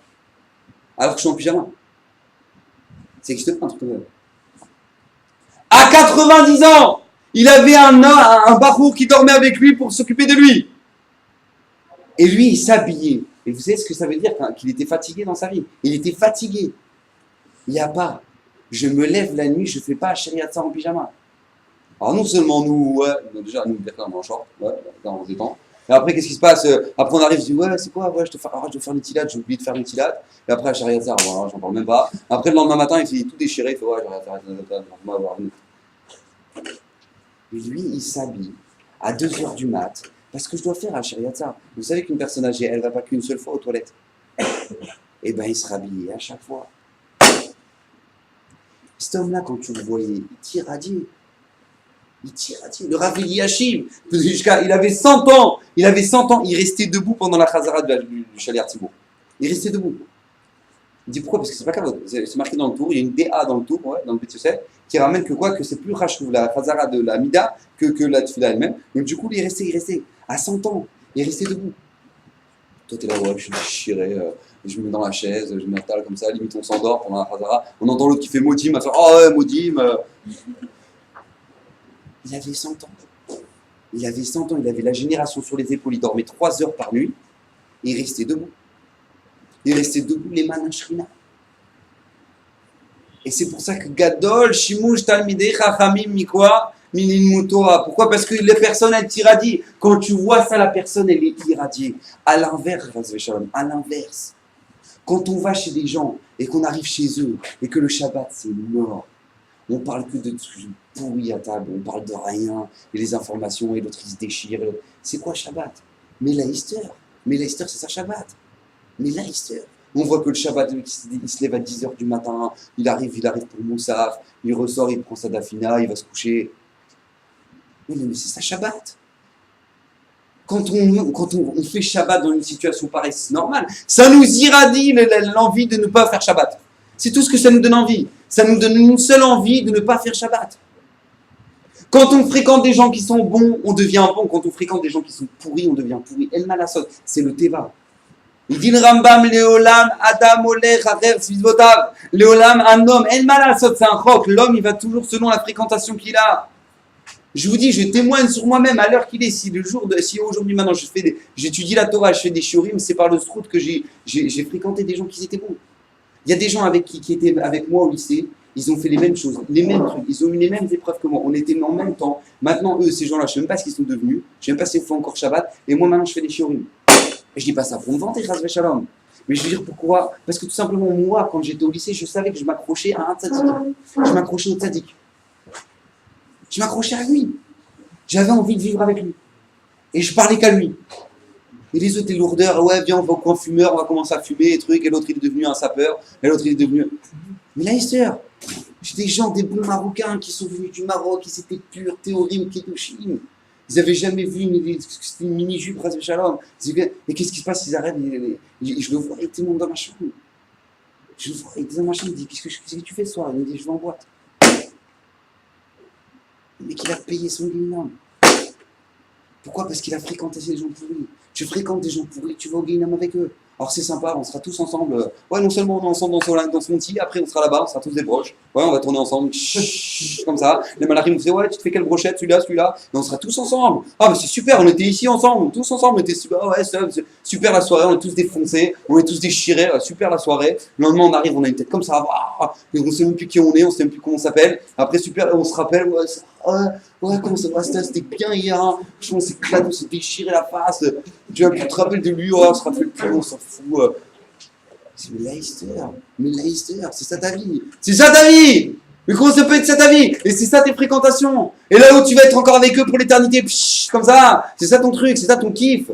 alors que je suis en pyjama. Ça n'existe pas un truc comme ça. À 90 ans, il avait un barour qui dormait avec lui pour s'occuper de lui. Et lui, il s'habillait. Et vous savez ce que ça veut dire qu'il était fatigué dans sa vie. Il était fatigué. Il n'y a pas. Je me lève la nuit, je ne fais pas Asher Yatzar en pyjama. Alors non seulement nous, ouais, déjà nous, on est en short, ouais, on se détend. Et après, qu'est-ce qui se passe? Après, on arrive, je dis, ouais, c'est quoi? Ouais, je dois faire l'utilade, j'ai oublié de faire l'utilade. Et après, Asher Yatzar, voilà, j'en parle même pas. Après, le lendemain matin, il fait tout déchiré, il fait, ouais, on va voir. Et lui, il s'habille à 2h du mat, parce que je dois faire Asher Yatzar. Vous savez qu'une personne âgée, elle ne va pas qu'une seule fois aux toilettes. Et bien, il se rhabillait à chaque fois. Cet homme-là, quand tu le voyais, il t'irradiait. Le Rav Eliashib, il avait 100 ans, il restait debout pendant la Chazara du Shaliach Tzibur. Il restait debout. Il dit pourquoi? Parce que c'est pas grave, c'est marqué dans le tour, il y a une DA dans le tour, ouais, dans le Beth Yosef, qui ramène que quoi? Que c'est plus rachouv la Chazara de la Mida que la Tfila elle-même. Donc du coup, il restait à 100 ans, il restait debout. Toi, t'es là, ouais, je suis déchiré, je me mets dans la chaise, je m'installe comme ça, limite on s'endort pendant la Chazara. On entend l'autre qui fait Modim, à faire oh ouais, Modim. Il avait 100 ans. Il avait la génération sur les épaules, il dormait 3 heures par nuit, et il restait debout. Les mains shrina. Et c'est pour ça que Gadol, Shimush, Talmidei, Chachamim, Mikwa, Milimut Torah. Pourquoi? Parce que les personnes, elles t'irradient. Quand tu vois ça, la personne, elle est irradiée. À l'inverse, quand on va chez des gens et qu'on arrive chez eux et que le Shabbat, c'est mort, on parle que de trucs pourris à table, on parle de rien, et les informations, et l'autre il se déchire. C'est quoi Shabbat? Mais l'Eister, c'est ça Shabbat. Mais l'Eister. On voit que le Shabbat, il se lève à 10h du matin, il arrive pour Moussaf, il ressort, il prend sa dafina, il va se coucher. Mais c'est ça Shabbat. Quand on fait Shabbat dans une situation pareille, c'est normal. Ça nous irradie l'envie de ne pas faire Shabbat. C'est tout ce que ça nous donne envie. Ça nous donne une seule envie de ne pas faire Shabbat. Quand on fréquente des gens qui sont bons, on devient bon. Quand on fréquente des gens qui sont pourris, on devient pourri. El Malasot, c'est le Teva. Il dit le Rambam, Léolam, Adam, Olech, Arer, Svizvotav. Léolam, un homme. El Malasot, c'est un roc. L'homme, il va toujours selon la fréquentation qu'il a. Je vous dis, je témoigne sur moi-même à l'heure qu'il est. Si aujourd'hui, maintenant, j'étudie la Torah, je fais des shiurim, c'est par le srout que j'ai fréquenté des gens qui étaient bons. Il y a des gens qui étaient avec moi au lycée, ils ont fait les mêmes choses, les mêmes trucs, ils ont eu les mêmes épreuves que moi. On était en même temps. Maintenant, eux, ces gens-là, je ne sais même pas ce qu'ils sont devenus, je ne sais même pas s'ils font encore Shabbat, et moi maintenant je fais des shiurim. Et je dis pas ça pour me vanter, Chas v'Shalom. Mais je veux dire pourquoi? Parce que tout simplement, moi, quand j'étais au lycée, je savais que je m'accrochais à un tzaddik. Je m'accrochais au tzaddik. Je m'accrochais à lui. J'avais envie de vivre avec lui. Et je parlais qu'à lui. Et les autres, les lourdeurs, ouais, viens, on va au coin fumeur, on va commencer à fumer, et trucs, et l'autre, il est devenu un sapeur, et l'autre, il est devenu... Mais Leicester, j'ai des gens, des bons Marocains qui sont venus du Maroc, qui étaient purs, théorim, Kedoshim. Ils n'avaient jamais vu une mini-jupe, Ras Shalom. Et qu'est-ce qui se passe? Ils arrêtent, je le vois, il tout le monde dans ma chambre. Je le vois, il était dans ma chambre, il me dit, qu'est-ce que tu fais ce soir? Il me dit, je vais en boîte. Le mec, il a payé son guinam. Pourquoi? Parce qu'il a fréquenté ces gens pourris. Tu fréquentes des gens pourris, tu vas au guinam avec eux. Alors c'est sympa, on sera tous ensemble. Ouais, non seulement on est ensemble dans ce monty, après on sera là-bas, on sera tous des broches. Ouais, on va tourner ensemble, comme ça. Les malarimes vont dire, ouais, tu te fais quelle brochette, celui-là. Et on sera tous ensemble. Ah, mais c'est super, on était ici ensemble, tous ensemble, on était super, ouais, c'est super la soirée, on est tous défoncés, on est tous déchirés, super la soirée. Le lendemain, on arrive, on a une tête comme ça, et on sait même plus qui on est, on sait même plus comment on s'appelle. Après, super, on se rappelle, ouais, comment ça va, c'était bien hier, hein. Franchement, on s'est éclaté, on s'est déchiré la face. Tu vas plus te rappeler de lui, on se rappelle plus, on s'en fout. Mais Leicester, c'est ça ta vie. C'est ça ta vie. Mais comment ça peut être ça ta vie? Et c'est ça tes fréquentations. Et là où tu vas être encore avec eux pour l'éternité, comme ça, c'est ça ton truc, c'est ça ton kiff.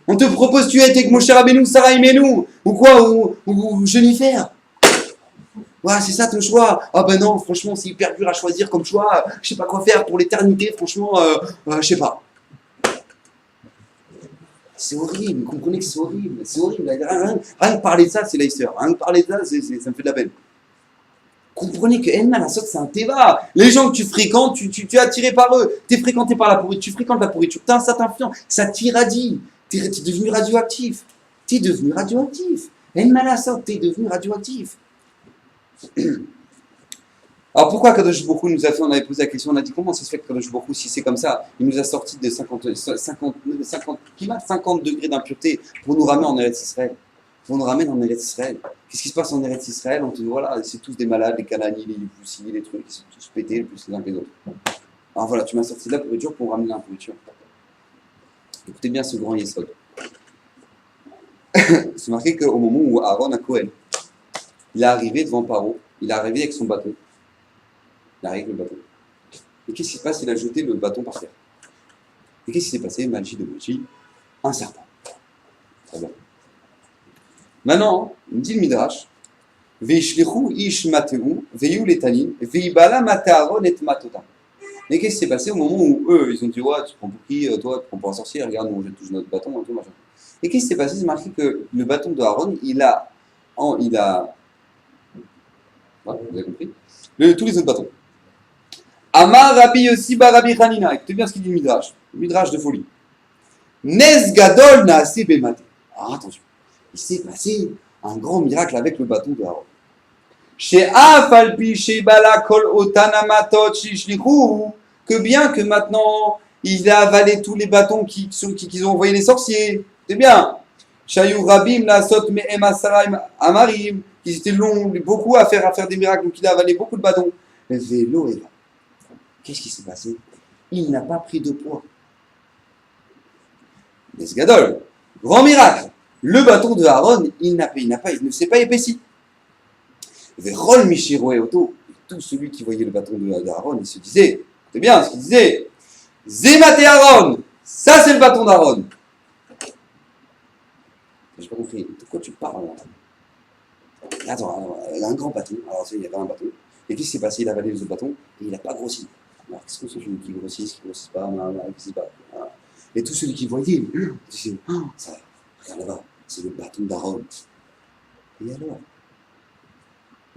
On te propose, tu es avec mon cher Abénou, Sarah Imenou, ou quoi, ou Jennifer. Ouais, c'est ça ton choix. Ah ben non, franchement, c'est hyper dur à choisir comme choix. Je sais pas quoi faire pour l'éternité, franchement, je sais pas. C'est horrible, vous comprenez que c'est horrible. C'est horrible. Rien que parler de ça, c'est Leicester. Rien que parler de ça, ça me fait de la peine. Comprenez que Elman, la sorte, c'est un teva. Les gens que tu fréquentes, tu es attiré par eux. Tu es fréquenté par la pourriture, tu fréquentes la pourriture. Ça t'influence, ça t'irradie. Tu es devenu radioactif. Tu es devenu radioactif. Elman, la sorte, tu es devenu radioactif. Alors pourquoi Kadosh Baruch Hu nous a fait, on avait posé la question, on a dit comment ça se fait que Kadosh Baruch Hu, si c'est comme ça, il nous a sorti de 50 degrés d'impureté pour nous ramener en Eretz Israël. Pour nous ramener en Eretz Israël. Qu'est-ce qui se passe en Eretz Israël? On te dit voilà, c'est tous des malades, les Cananis, les Yvoussi, les trucs, ils sont tous pétés, plus les uns que les autres. Alors voilà, tu m'as sorti de la pourriture pour ramener l'impureture. Écoutez bien ce grand Yesod. C'est marqué qu'au moment où Aaron a Cohen, il est arrivé devant Paro, il est arrivé avec son bateau. Il arrive avec le bateau. Et qu'est-ce qui se passe? Il a jeté le bâton par terre. Et qu'est-ce qui s'est passé? Magie de magie, un serpent. Très bien. Maintenant, il me dit le Midrash, Veishlichu ish mateu, veyu letanim, veibala matearon et matota. Et qu'est-ce qui s'est passé au moment où eux, ils ont dit, ouais, tu prends pour qui? Toi, tu prends pour un sorcier, regarde, nous on jette tous notre bâton, et tout, machin. Et qu'est-ce qui s'est passé? C'est marqué que le bâton de Aaron, il a. Ouais, vous avez compris? Tous les autres bâtons. Amar Rabbi Yossi bar Rabbi Hanina. Écoutez bien ce qu'il dit le Midrash. Le Midrash de folie. Nes gadol naase bemate. Alors attention. Il s'est passé un grand miracle avec le bâton de Aaron. Chez Afalpi, chez Bala kol otanamatot shishlichu. Que bien que maintenant, il a avalé tous les bâtons qu'ils ont envoyés les sorciers. C'est bien. Shayu Rabim la sot me'em asaraim amarim. Ils étaient longs, beaucoup à faire des miracles. Donc il a avalé beaucoup de bâtons. Vélo est là. Qu'est-ce qui s'est passé? Il n'a pas pris de poids. Nesgadol, grand miracle. Le bâton de Aaron, il ne s'est pas épaissi. Verol Mishiro et Otto, tout celui qui voyait le bâton de Aaron, il se disait, c'est bien ce qu'il disait, Zemate Aaron, ça c'est le bâton d'Aaron. J'ai pas compris, de quoi tu parles là? Attends, il a un grand bâton, alors il y avait un bâton, et qu'est-ce qui s'est passé? Il a avalé les autres bâtons, et il n'a pas grossi. Alors, qu'est-ce que c'est celui qui grossit, qui ne grossit pas, voilà. Et tout celui qui voyait, il disait, ça, regarde là-bas, c'est le bâton d'Aaron.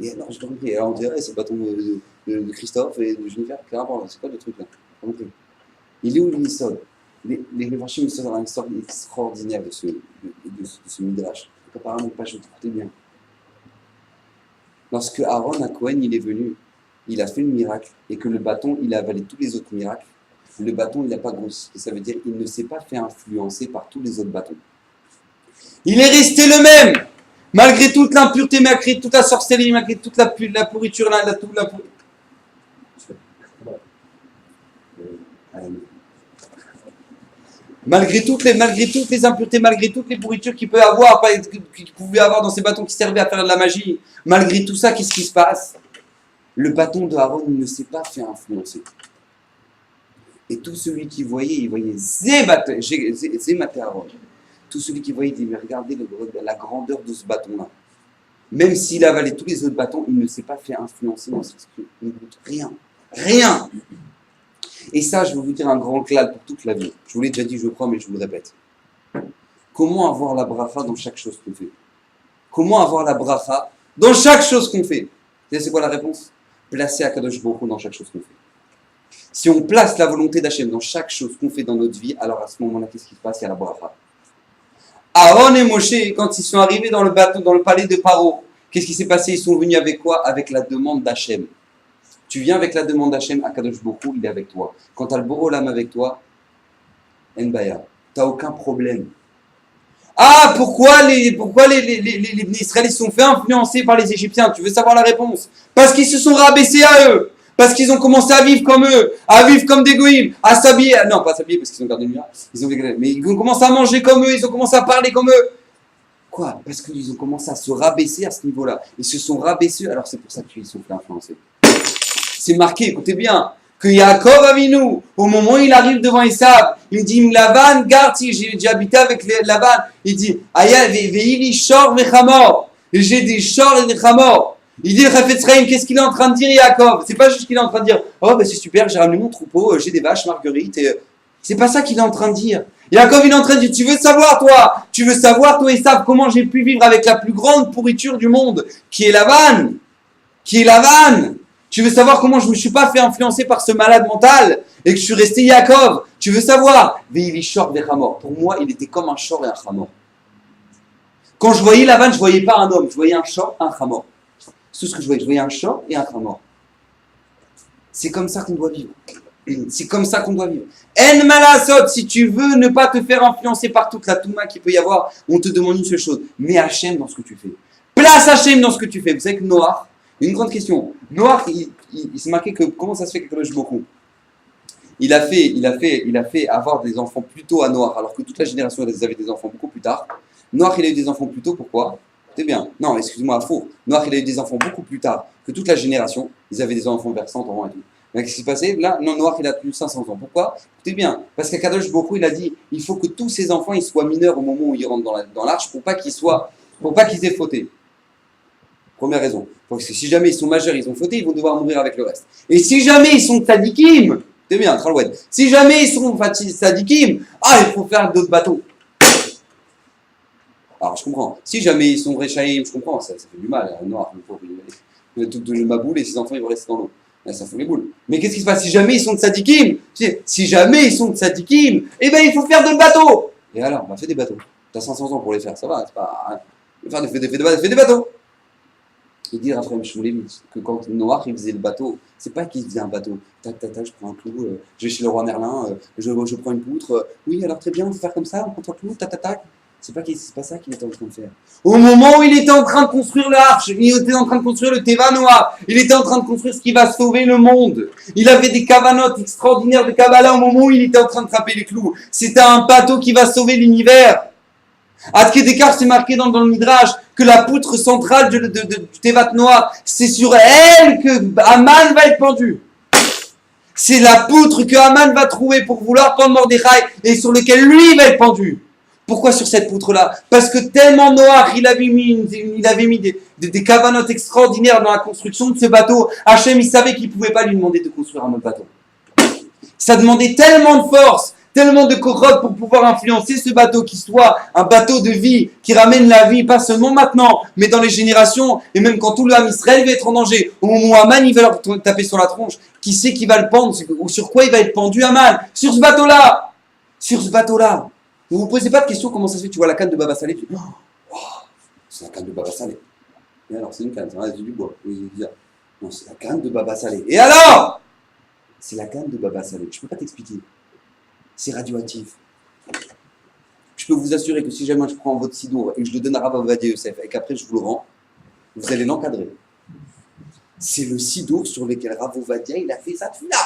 Et alors, je compris. Alors, on dirait, c'est le bâton de Christophe et de Jennifer. Clairement, c'est quoi le truc là? Il est où l'Isod? Les Varchim, ils sont dans une histoire extraordinaire de ce Midrash. Donc, apparemment, pas écoutez bien. Lorsque Aaron à Cohen, il est venu, il a fait le miracle, et que le bâton, il a avalé tous les autres miracles, le bâton, il n'a pas grossi. Et ça veut dire qu'il ne s'est pas fait influencer par tous les autres bâtons. Il est resté le même, malgré toute l'impureté, malgré toute la sorcellerie, malgré toute la pourriture, malgré toutes les impuretés, malgré toutes les pourritures qu'il peut avoir, qu'il pouvait avoir dans ces bâtons qui servaient à faire de la magie, malgré tout ça, qu'est-ce qui se passe? Le bâton de Aaron ne s'est pas fait influencer. Et tout celui qui voyait, il voyait Zémate Aaron. Tout celui qui voyait dit, mais regardez la grandeur de ce bâton-là. Même s'il avalait tous les autres bâtons, il ne s'est pas fait influencer dans ce rien. Rien. Et ça, je vais vous dire un grand clal pour toute la vie. Je vous l'ai déjà dit, je crois, mais je vous le répète. Comment avoir la bracha dans chaque chose qu'on fait? Comment avoir la bracha dans chaque chose qu'on fait? C'est quoi la réponse? Placer Akadosh Baruch Hu dans chaque chose qu'on fait. Si on place la volonté d'Hachem dans chaque chose qu'on fait dans notre vie, alors à ce moment-là, qu'est-ce qui se passe? Il y a la bracha. Aaron et Moshe, quand ils sont arrivés dans le bateau, dans le palais de Paro, qu'est-ce qui s'est passé? Ils sont venus avec quoi? Avec la demande d'Hachem. Tu viens avec la demande d'Hachem, Akadosh Baruch Hu, il est avec toi. Quand tu as le Borolam avec toi, Enbaya, tu n'as aucun problème. Ah, pourquoi les Israélites sont fait influencer par les Égyptiens? Tu veux savoir la réponse? Parce qu'ils se sont rabaissés à eux. Parce qu'ils ont commencé à vivre comme eux, à vivre comme des goïms, à s'habiller. Non, pas s'habiller parce qu'ils ont gardé le miracle. Mais ils ont commencé à manger comme eux, ils ont commencé à parler comme eux. Quoi? Parce qu'ils ont commencé à se rabaisser à ce niveau-là. Ils se sont rabaissés, alors c'est pour ça qu'ils se sont fait influencer. C'est marqué, écoutez bien, que Yaakov Avinu, au moment où il arrive devant Esav, il dit Lavan, garde, j'ai habité avec Lavan, il dit Aya veili shor vechamor, j'ai des shor et des chamor. Il dit Chafetz Chaim, qu'est-ce qu'il est en train de dire Yaakov? C'est pas juste qu'il est en train de dire oh ben c'est super, j'ai ramené mon troupeau, j'ai des vaches marguerites, et c'est pas ça qu'il est en train de dire. Yaakov il est en train de dire tu veux savoir toi Esav, comment j'ai pu vivre avec la plus grande pourriture du monde, qui est Lavan, Tu veux savoir comment je ne me suis pas fait influencer par ce malade mental et que je suis resté Yaakov? Tu veux savoir? Veili shor vechamor. Pour moi, il était comme un shor et un chamor. Quand je voyais Lavan, je ne voyais pas un homme, je voyais un shor, un chamor. C'est tout ce que je voyais un shor et un chamor. C'est comme ça qu'on doit vivre. C'est comme ça qu'on doit vivre. En malasot, si tu veux ne pas te faire influencer par toute la touma qu'il peut y avoir, on te demande une seule chose. Mets Hachem dans ce que tu fais. Place Hachem dans ce que tu fais. Vous savez que Noah, une grande question. Noah, il s'est marqué que comment ça se fait qu'Akadosh Baruch Hu il a fait avoir des enfants plus tôt à Noah, alors que toute la génération ils avaient des enfants beaucoup plus tard. Noah, il a eu des enfants plus tôt, pourquoi? C'est bien. Non, excuse-moi, faux. Noah, il a eu des enfants beaucoup plus tard que toute la génération. Ils avaient des enfants vers 100 ans et tout. Mais qu'est-ce qui s'est passé? Là, non, Noah, il a plus de 500 ans. Pourquoi? C'est bien. Parce qu'Akadosh Baruch Hu, il a dit, il faut que tous ces enfants ils soient mineurs au moment où ils rentrent dans l'arche pour pas qu'ils aient fauté. Première raison. Parce que si jamais ils sont majeurs, ils ont fauté, ils vont devoir mourir avec le reste. Et si jamais ils sont tzadikim, c'est bien, Traloued. Si jamais ils sont tzadikim, il faut faire d'autres bateaux. Alors je comprends. Si jamais ils sont rechaïm, je comprends, ça fait du mal. Noir, le pauvre, il a tout donné ma boule et ses enfants ils vont rester dans l'eau. Là, ça fait les boules. Mais qu'est-ce qui se passe si jamais ils sont tzadikim? Si jamais ils sont tzadikim, eh ben il faut faire d'autres bateaux. Et alors, fais des bateaux. T'as 500 ans pour les faire, ça va, c'est pas. Fais des bateaux. Il dit Raphaël Shmulevitch que quand Noah il faisait le bateau, c'est pas qu'il faisait un bateau. Tac, tac, tac, je prends un clou, je vais chez le roi Merlin, je prends une poutre. Oui, alors très bien, on peut faire comme ça, on prend trois clous, tac, tac, tac. C'est pas ça qu'il était en train de faire. Au moment où il était en train de construire l'arche, il était en train de construire le Teva Noah, il était en train de construire ce qui va sauver le monde. Il avait des cavanotes extraordinaires de Kabbalah au moment où il était en train de frapper les clous. C'était un bateau qui va sauver l'univers. À Kedekar, c'est marqué dans le Midrash que la poutre centrale du Tevat Noah, c'est sur elle que Haman va être pendu. C'est la poutre que Haman va trouver pour vouloir pendre Mordechai et sur lequel lui va être pendu. Pourquoi sur cette poutre-là? Parce que tellement Noah, il avait mis des cavanotes extraordinaires dans la construction de ce bateau. Hachem, il savait qu'il ne pouvait pas lui demander de construire un autre bateau. Ça demandait tellement de force, tellement de corrobe pour pouvoir influencer ce bateau, qui soit un bateau de vie, qui ramène la vie, pas seulement maintenant, mais dans les générations, et même quand tout le Ham Israël va être en danger. Au moment où Haman, il va leur taper sur la tronche, qui sait qui va le pendre, ou sur quoi il va être pendu, Haman? Sur ce bateau-là. Sur ce bateau-là. Ne vous posez pas de questions comment ça se fait, tu vois la canne de Baba Salé, tu dis, oh, c'est la canne de Baba Salé. Et alors, c'est une canne, c'est du bois. Non, c'est la canne de Baba Salé. Et alors? C'est la canne de Baba Salé. Je ne peux pas t'expliquer. C'est radioactif. Je peux vous assurer que si jamais je prends votre sidour et que je le donne à Rav Ovadia Yosef et qu'après je vous le rends, vous allez l'encadrer. C'est le sidour sur lequel Rav Ovadia il a fait sa tefila.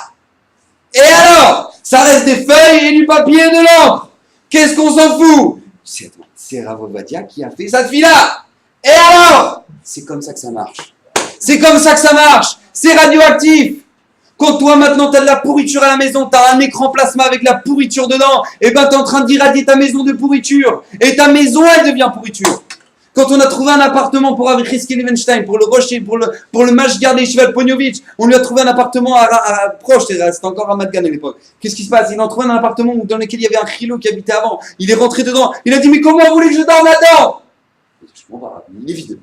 Et alors? Ça reste des feuilles et du papier et de l'encre. Qu'est-ce qu'on s'en fout? C'est Rav Ovadia qui a fait sa tefila. Et alors? C'est comme ça que ça marche. C'est comme ça que ça marche. C'est radioactif. Quand toi maintenant tu as de la pourriture à la maison, tu as un écran plasma avec de la pourriture dedans, et ben tu es en train d'irradier ta maison de pourriture. Et ta maison elle devient pourriture. Quand on a trouvé un appartement pour Avriski Levenstein, pour le Rocher, pour le Mashgar Shival Pognovitch, on lui a trouvé un appartement proche, c'était encore à Madgan à l'époque. Qu'est-ce qui se passe? Il a trouvé un appartement dans lequel il y avait un chilo qui habitait avant. Il est rentré dedans. Il a dit, mais comment vous voulez que je dorme là-dedans? Je comprends pas. Il est vide.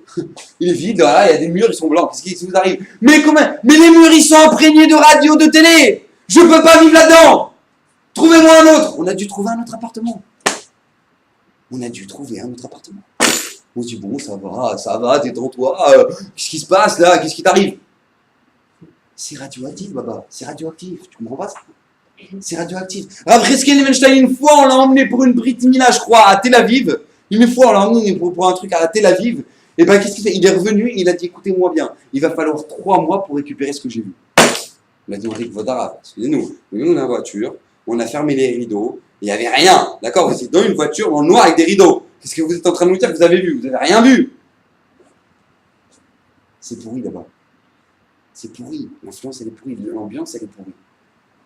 Il est vide, voilà, il y a des murs, ils sont blancs. Qu'est-ce qui vous arrive? Mais comment? Mais les murs, ils sont imprégnés de radio, de télé. Je peux pas vivre là-dedans. Trouvez-moi un autre. On a dû trouver un autre appartement. On se dit, bon, ça va, détends-toi. Qu'est-ce qui se passe là? Qu'est-ce qui t'arrive? C'est radioactif, Baba. C'est radioactif. Tu comprends pas ça? C'est radioactif. Après, une fois, on l'a emmené pour une Brit Mila, je crois, à Tel Aviv. Une fois, on l'a emmené pour un truc à Tel Aviv. Et ben, qu'est-ce qu'il fait? Il est revenu, il a dit, écoutez-moi bien, il va falloir 3 mois pour récupérer ce que j'ai vu. Il a demandé que votre arabe, excusez-nous, nous, on a une voiture, on a fermé les rideaux, il n'y avait rien. D'accord? Vous êtes dans une voiture en noir avec des rideaux. Qu'est-ce que vous êtes en train de nous dire que vous avez vu? Vous n'avez rien vu. C'est pourri là-bas. C'est pourri. L'influence, elle est pourrie. L'ambiance, elle est pourrie.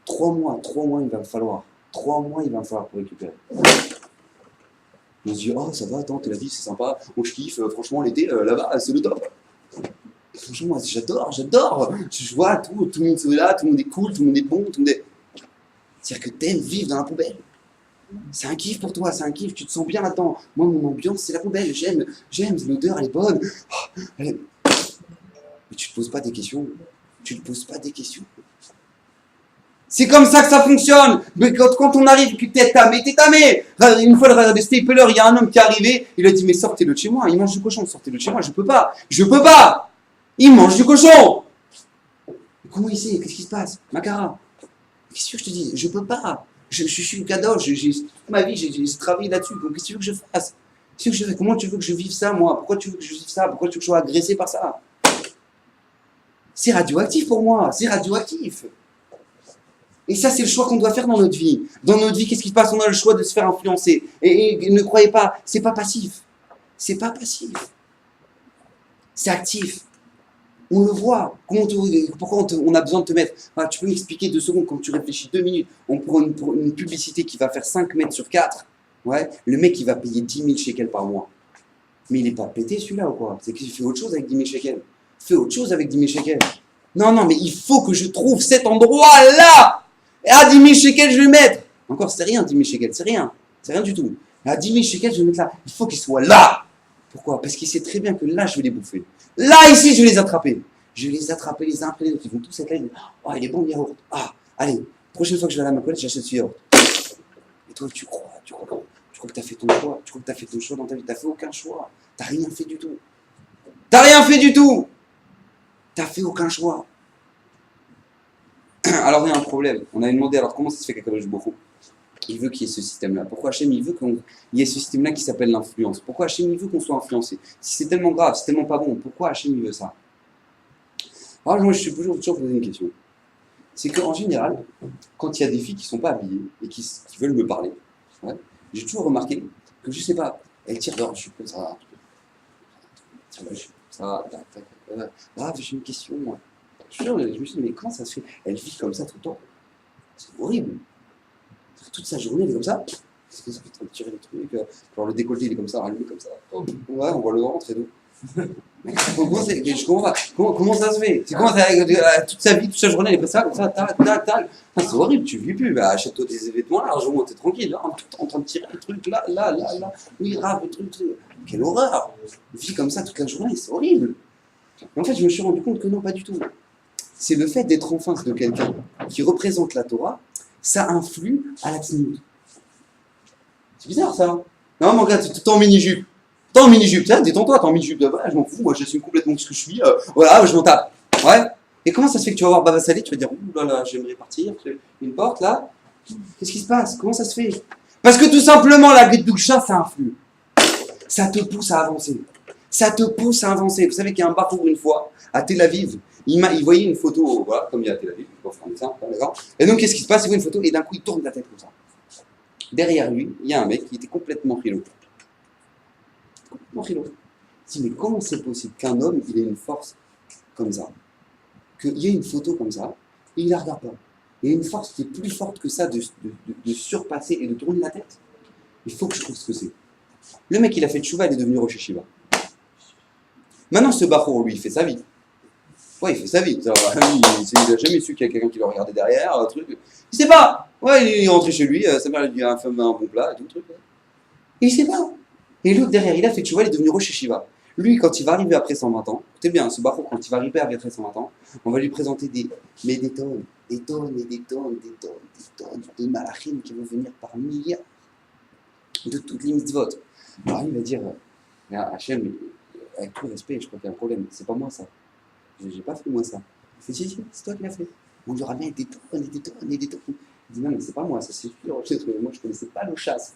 3 mois, il va me falloir. 3 mois, il va me falloir pour récupérer. On se dit, oh, ça va, attends, Tel Aviv, c'est sympa. On kiffe. Franchement, l'été, là-bas, c'est le top. Franchement, moi, j'adore. Je vois tout le monde est là, tout le monde est cool, tout le monde est bon, tout le monde est... C'est-à-dire que t'aimes vivre dans la poubelle. C'est un kiff pour toi, c'est un kiff, tu te sens bien là-dedans. Moi, mon ambiance, c'est la poubelle, j'aime, l'odeur, elle est bonne. Mais tu te poses pas des questions. C'est comme ça que ça fonctionne. Mais quand on arrive, que t'es tamé. Une fois, le Stapler, il y a un homme qui est arrivé, il a dit, mais sortez-le de chez moi, il mange du cochon, sortez-le de chez moi, je peux pas. Il mange du cochon. Mais comment il sait? Qu'est-ce qui se passe? Makara. Qu'est-ce que je te dis? Je peux pas. Je suis kadosh, toute ma vie, j'ai travaillé là-dessus. Donc, qu'est-ce que tu veux que je fasse? Comment tu veux que je vive ça, moi? Pourquoi tu veux que je vive ça? Pourquoi tu veux que je sois agressé par ça? C'est radioactif pour moi, c'est radioactif. Et ça, c'est le choix qu'on doit faire dans notre vie. Dans notre vie, qu'est-ce qui se passe? On a le choix de se faire influencer. Et ne croyez pas, c'est pas passif. C'est actif. On le voit. Pourquoi on a besoin de te mettre? Tu peux m'expliquer 2 secondes quand tu réfléchis 2 minutes. On prend une publicité qui va faire 5 mètres sur 4. Ouais, le mec, il va payer 10 000 shekels par mois. Mais il n'est pas pété celui-là ou quoi? C'est qu'il fait autre chose avec 10 000 shekels. Fais autre chose avec 10 000 shekels. Non, mais il faut que je trouve cet endroit-là. À 10 000 shekels, je vais le mettre. Encore, c'est rien, 10 000 shekels, c'est rien. C'est rien du tout. À 10 000 shekels, je vais le mettre là. Il faut qu'il soit là. Pourquoi? Parce qu'il sait très bien que là, je vais les bouffer. Là, ici, je vais les attraper. Je vais les attraper les uns après les autres. Ils vont tous être là. Oh, il est bon le yaourt. Ah, allez, prochaine fois que je vais à la Makoulet, j'achète ce yaourt. Et toi, tu crois que tu as fait ton choix. Tu crois que tu as fait ton choix dans ta vie. Tu n'as fait aucun choix. Tu n'as rien fait du tout. Tu n'as fait aucun choix. Alors, il y a un problème. On avait demandé, alors comment ça se fait qu'Akadosh Baruch Hu, il veut qu'il y ait ce système-là? Pourquoi Hachem, il veut qu'il y ait ce système-là qui s'appelle l'influence? Pourquoi Hachem, il veut qu'on soit influencé? Si c'est tellement grave, c'est tellement pas bon, pourquoi Hachem, il veut ça? Alors, moi, je suis toujours posé une question. C'est qu'en général, quand il y a des filles qui ne sont pas habillées et qui veulent me parler, ouais, j'ai toujours remarqué que, je sais pas, elles tirent dehors, je suis comme ça. J'ai une question, moi. Je me suis dit, mais comment ça se fait? Elle vit comme ça tout le temps. C'est horrible. Toute sa journée, elle est comme ça. Parce que ça fait trop tirer les trucs. Genre le décolleté, il est comme ça, rallumé comme ça. Ouais, on voit le ventre et tout. Je comprends pas. Comment ça se fait? C'est comment ça, toute sa vie, toute sa journée, elle est comme ça, tac. C'est horrible, tu vis plus. Bah, achète-toi des vêtements largement, t'es tranquille, là, en train de tirer les trucs, là. Oui, grave, le truc. Quelle horreur! Vie comme ça toute la journée, c'est horrible. Et en fait, je me suis rendu compte que non, pas du tout. C'est le fait d'être en face de quelqu'un qui représente la Torah, ça influe à la tzniut. C'est bizarre ça. Non, mais regarde, t'es en mini-jupe. Détends-toi, t'es en mini-jupe. Voilà, je m'en fous, moi j'assume complètement ce que je suis. Voilà, je m'en tape. Ouais. Et comment ça se fait que tu vas voir Baba Salé, tu vas dire, ouh là là, j'aimerais partir, une porte là. Qu'est-ce qui se passe? Comment ça se fait? Parce que tout simplement, la Gdoucha, ça influe. Ça te pousse à avancer. Vous savez qu'il y a un barour une fois, à Tel Aviv, il voyait une photo, voilà, comme il y a à Tel Aviv, d'accord. Et donc, qu'est-ce qui se passe? Il voit une photo et d'un coup, il tourne la tête comme ça. Derrière lui, il y a un mec qui était complètement philo. Il dit, mais comment c'est possible qu'un homme, il ait une force comme ça? Qu'il y ait une photo comme ça, et il la regarde pas. Il y a une force qui est plus forte que ça de surpasser et de tourner la tête. Il faut que je trouve ce que c'est. Le mec, il a fait tchouva, il est devenu Rosh Hashiva. Maintenant, ce Bachour, lui, il fait sa vie. Ouais, il fait sa vie. Il n'a jamais su qu'il y a quelqu'un qui le regardait derrière, un truc. Il sait pas. Ouais, il est rentré chez lui, sa mère lui a fait un bon plat, et tout le truc. Et il sait pas. Et l'autre derrière, il a fait tchouva, il est devenu Rosh Hashiva. Lui, quand il va arriver après 120 ans, écoutez bien, ce Bachour, quand il va arriver après 120 ans, on va lui présenter des tonnes, des tonnes et des tonnes, des tonnes, des tonnes de malachim qui vont venir par milliards de toutes les mitzvot. Alors il va dire, Hachem, avec tout respect, je crois qu'il y a un problème, c'est pas moi ça. J'ai pas fait moi ça. Il fait, si, c'est toi qui l'as fait. On lui ramène des tonnes et des tonnes et des tonnes. Il dit, non, mais c'est pas moi, ça c'est sûr. Moi je connaissais pas le chasse.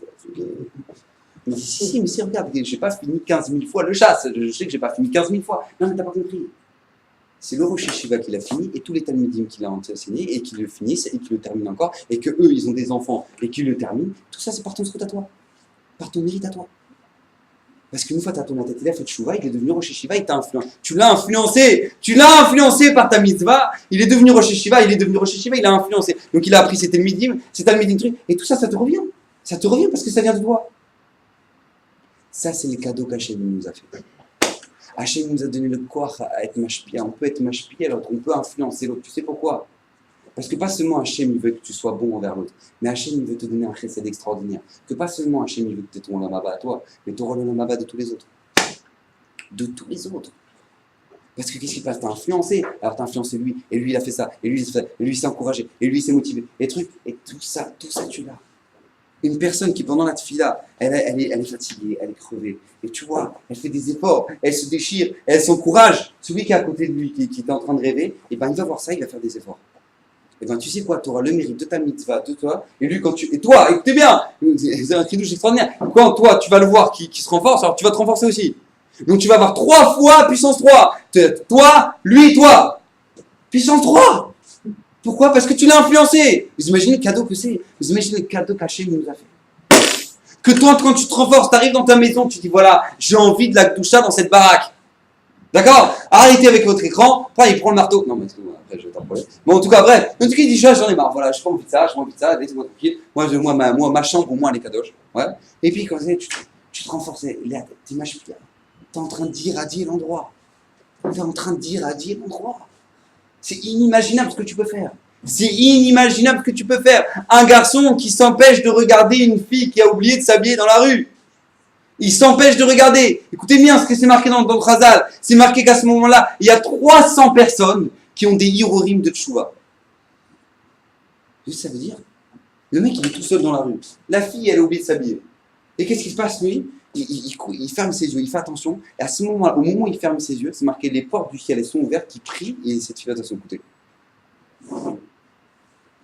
Il dit, si, mais si, regarde, j'ai pas fini 15 000 fois le chasse. Je sais que j'ai pas fini 15 000 fois. Non, mais t'as pas compris. C'est le Rosh Hashiva qui l'a fini et tous les Talmudim qui l'ont enseigné et qui le finissent et qui le terminent encore et que eux ils ont des enfants et qui le terminent. Tout ça c'est par ton scout à toi, par ton mérite à toi. Parce qu'une fois tu as ton tête, il a fait tchouva, il est devenu Rosh Hashiva, il t'a influencé. Tu l'as influencé par ta mitzvah, il est devenu Rosh Hashiva, il a influencé. Donc il a appris ses Talmudim truc et tout ça, ça te revient. Ça te revient parce que ça vient de toi. Ça c'est le cadeau qu'Hachem nous a fait. Hachem nous a donné le koach à être mashpia. On peut être mashpia, alors on peut influencer l'autre. Tu sais pourquoi? Parce que pas seulement Hachem il veut que tu sois bon envers l'autre, mais Hachem il veut te donner un chesed extraordinaire. Que pas seulement Hachem il veut que tu aies ton olam haba à toi, mais tu auras le olam haba de tous les autres. De tous les autres. Parce que qu'est-ce qui passe? T'as influencé, alors t'as influencé lui, et lui il a fait ça, et lui il s'est fait, et lui il s'est encouragé, et lui il s'est motivé, et trucs, et tout ça tu l'as. Une personne qui pendant la tefila, elle est fatiguée, elle est crevée. Et tu vois, elle fait des efforts, elle se déchire, elle s'encourage. Celui qui est à côté de lui, qui est en train de rêver, et ben il va voir ça, il va faire des efforts. Et ben tu sais quoi, tu auras le mérite de ta mitzvah, de toi. Et lui, et toi, écoutez bien, c'est un cri douche extraordinaire. Quand toi, tu vas le voir qui se renforce, alors tu vas te renforcer aussi. Donc tu vas avoir 3 fois puissance 3. Toi, lui, toi. Puissance 3. Pourquoi? Parce que tu l'as influencé. Vous imaginez le cadeau que c'est? Vous imaginez le cadeau qu'Hachem nous a fait? Que toi, quand tu te renforces, tu arrives dans ta maison, tu dis voilà, j'ai envie de la Kedusha dans cette baraque. D'accord? Arrêtez avec votre écran. Enfin, il prend le marteau. Non, mais après, je vais t'en parler. Mais en tout cas, bref. En tout cas, il dit j'en ai marre. Voilà, je prends envie de ça, laissez-moi tranquille. Moi, ma chambre, au moins, elle est kadosh. Ouais. Et puis, quand tu te renforces, t'imagines bien. T'es en train de irradier l'endroit. C'est inimaginable ce que tu peux faire. C'est inimaginable ce que tu peux faire. Un garçon qui s'empêche de regarder une fille qui a oublié de s'habiller dans la rue. Il s'empêche de regarder. Écoutez bien ce que c'est marqué dans le Khazal. C'est marqué qu'à ce moment-là, il y a 300 personnes qui ont des hirorim de tchouva. Ça veut dire, le mec il est tout seul dans la rue. La fille elle a oublié de s'habiller. Et qu'est-ce qui se passe lui? Il ferme ses yeux, il fait attention. Et à ce moment-là, au moment où il ferme ses yeux, c'est marqué les portes du ciel elles sont ouvertes, il prie et cette fille-là doit son côté.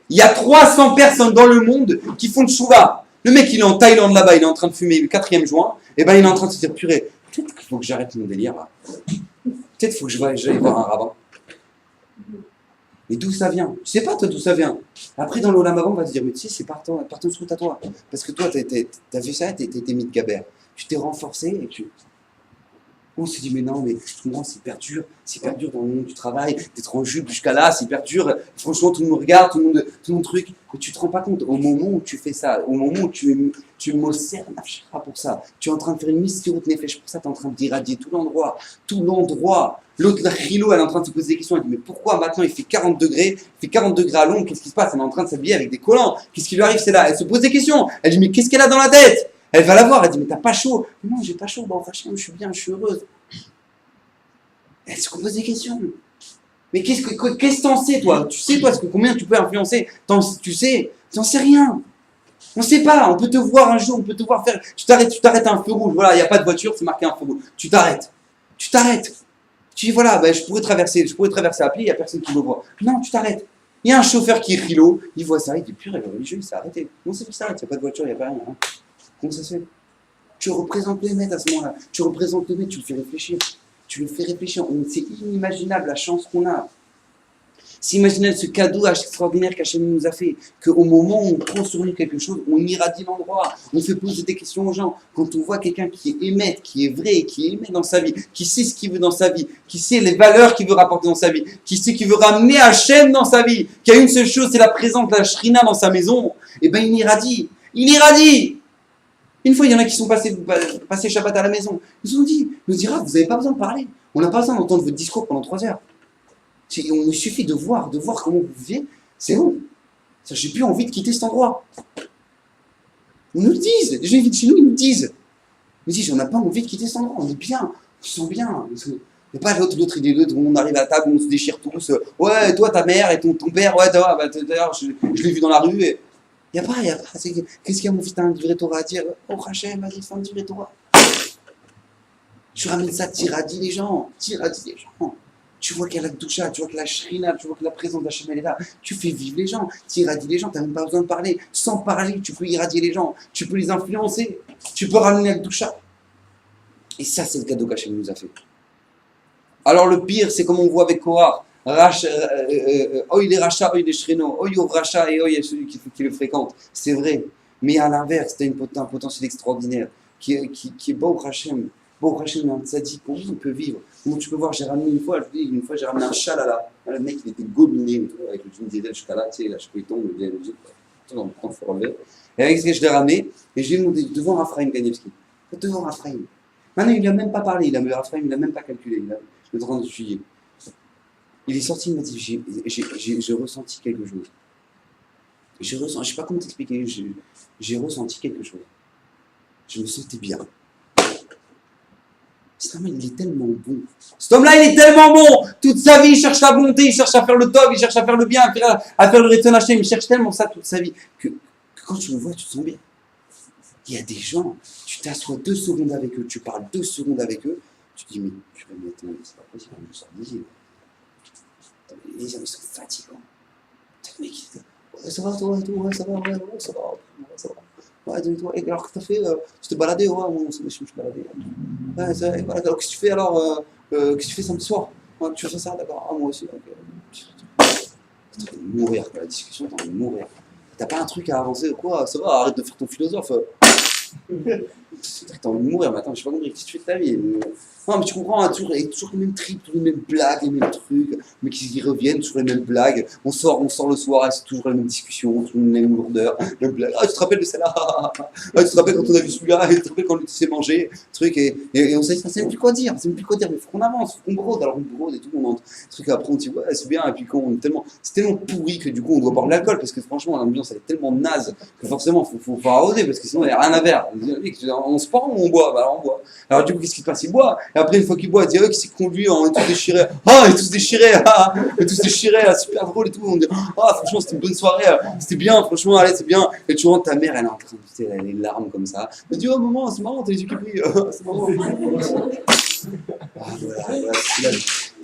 Il y a 300 personnes dans le monde qui font le tchouva. Le mec il est en Thaïlande là-bas, il est en train de fumer le 4e joint. Et ben il est en train de se dire purée, peut-être qu'il faut que j'arrête mon délire là. Peut-être qu'il faut que j'aille voir un rabbin. Et d'où ça vient? Tu sais pas toi d'où ça vient. Après dans l'Olam Haba on va se dire mais tu sais c'est par ton scout à toi. Parce que toi t'as vu ça, t'es mis de Gaber. Tu t'es renforcé et on se dit mais non mais je comprends c'est hyper dur dans le monde du travail, d'être en jupe jusqu'à là, c'est hyper dur, franchement tout le monde regarde, tout le monde truc, mais tu te rends pas compte, au moment où tu fais ça, au moment où tu mosser nafshira pour ça, tu es en train de faire une mistirut nefesh pour ça, tu es en train d'irradier tout l'endroit, l'autre la chilo elle est en train de se poser des questions, elle dit mais pourquoi maintenant il fait 40 degrés à l'ombre, qu'est-ce qui se passe, elle est en train de s'habiller avec des collants, qu'est-ce qui lui arrive, c'est là, elle se pose des questions, elle dit mais qu'est-ce qu'elle a dans la tête? Elle va la voir, elle dit mais t'as pas chaud? Non j'ai pas chaud, bon je suis bien, je suis heureuse. Elle se pose des questions. Mais qu'est-ce que t'en sais toi? Tu sais toi combien tu peux influencer? Tu sais? T'en sais rien. On sait pas, on peut te voir un jour, on peut te voir faire. Tu t'arrêtes à un feu rouge, voilà, il n'y a pas de voiture, c'est marqué un feu rouge. Tu t'arrêtes. Tu dis voilà, ben, je pourrais traverser à pied, il n'y a personne qui me voit. Non, tu t'arrêtes. Il y a un chauffeur qui est rilo, il voit ça, il dit purée, le religieux, il s'est arrêté. Non, c'est qu'il s'arrête, il n'y a pas de voiture, il n'y a pas rien. Hein. Comment ça se fait? Tu représentes les maîtres à ce moment-là. Tu représentes les maîtres, tu le fais réfléchir. C'est inimaginable la chance qu'on a. S'imaginer ce cadeau extraordinaire qu'Hachem nous a fait, qu'au moment où on prend sur nous quelque chose, on irradie l'endroit, on fait poser des questions aux gens. Quand on voit quelqu'un qui est émet, qui est vrai, qui est aimé dans sa vie, qui sait ce qu'il veut dans sa vie, qui sait les valeurs qu'il veut rapporter dans sa vie, qui sait qu'il veut ramener Hachem dans sa vie, qui a une seule chose, c'est la présence de la Shrina dans sa maison, et bien il irradie. Il irradie. Une fois, il y en a qui sont passés Shabbat à la maison. Ils nous ont dit, Rav, vous n'avez pas besoin de parler. On n'a pas besoin d'entendre votre discours pendant 3 heures. Il suffit de voir comment vous vivez. C'est bon. J'ai plus envie de quitter cet endroit. Ils nous le disent. Les gens qui viennent chez nous, ils nous disent. Ils nous disent, on n'a pas envie de quitter cet endroit. On est bien. On se sent bien. Il n'y a pas l'autre idée où on arrive à la table, on se déchire tous. Ouais, toi, ta mère et ton père, ouais, d'ailleurs, je l'ai vu dans la rue. Et... Il n'y a pas. Qu'est-ce qu'il y a, mon fils, t'as un vrai Torah à dire? Oh, Hachem, vas-y, fais un vrai Torah. Tu ramènes ça, t'irradies les gens. Tu vois qu'il y a la doucha, tu vois que la shrina, tu vois que la présence d'Hachem elle est là. Tu fais vivre les gens, t'irradies les gens, t'as même pas besoin de parler. Sans parler, tu peux irradier les gens, tu peux les influencer, tu peux ramener la doucha. Et ça, c'est le cadeau qu'Hachem nous a fait. Alors le pire, c'est comme on voit avec Korah. Oy les rachats, oy les shrino, oy au rachat et oy celui qui le fréquente. C'est vrai. Mais à l'inverse, tu as un potentiel extraordinaire qui est beau Hachem. Bon, Hachem, un tzaddik, comment on peut vivre? Comment tu peux voir, j'ai ramené une fois j'ai ramené un chalala. Le mec, il était gominé, avec le jean diesel jusqu'à là, tu sais, la chouetton, le DLG, dans le temps, il faut relever. Et avec ce que je l'ai ramené, et j'ai monté devant Raphaël Ganievski. Devant Raphaël. Maintenant, il n'a même pas parlé, Raphaël, il n'a même pas calculé, il est en train de suivre. Il est sorti, il m'a dit, j'ai ressenti quelque chose. Je ne sais pas comment t'expliquer, j'ai ressenti quelque chose. Je me sentais bien. Cet homme-là, il est tellement bon. Cet homme-là, il est tellement bon. Toute sa vie, il cherche la bonté, il cherche à faire le top, il cherche à faire le bien, à faire le Retzon Hashem. Il cherche tellement ça toute sa vie que quand tu le vois, tu te sens bien. Il y a des gens, tu t'assois 2 secondes avec eux, tu parles 2 secondes avec eux, tu te dis, mais je vais me mettre, c'est pas possible, je sors d'ici. Les gens, ils sont fatigants. Le mec, il dit, ça va, toi, ouais, ça va, ouais, ça va. Ouais, toi, et alors que t'as fait, tu t'es baladé, ouais, je me suis baladé. Ouais, ça, voilà, alors qu'est-ce que tu fais alors, qu'est-ce que tu fais samedi soir? Ouais, tu fais ça, d'accord, ah, moi aussi, ok. T'as envie de mourir, quoi, la discussion, t'as envie de mourir. T'as pas un truc à avancer ou quoi? Ça va, arrête de faire ton philosophe. T'as envie de mourir, mais attends, je sais pas compris, qu'est-ce que tu fais de ta vie? Non, mais tu comprends, toujours les mêmes trips, toujours les mêmes blagues, les mêmes trucs, mais qui reviennent, toujours les mêmes blagues. On sort le soir, c'est toujours la même discussion, toujours les mêmes lourdeurs, les mêmes blagues. Ah, tu te rappelles de celle-là? Ah, tu te rappelles quand on a vu celui-là? Tu te rappelles quand on s'est mangé? Truc, et on sait même plus quoi dire, mais il faut qu'on avance, faut qu'on brode, alors on brode et tout, truc, après on dit ouais, c'est bien, et puis quand on est c'est tellement pourri que du coup on doit boire de l'alcool, parce que franchement l'ambiance elle est tellement naze que forcément faut arroser, parce que sinon il n'y a rien à faire. On se prend ou on boit? Bah alors on boit. Alors du coup, qu'est-ce qui se passe? Il boit. Et après, une fois qu'il boit, il dit qui s'est conduit, on est tous déchirés. Ah, on est tous déchirés, super drôle et tout. On dit, ah, franchement, c'était une bonne soirée, c'était bien, franchement, allez, c'est bien. Et tu vois, ta mère, elle est en train de elle a les larmes comme ça. Elle dit, oh maman, c'est marrant, t'as les yeux qui brillent, c'est marrant. Ah, voilà,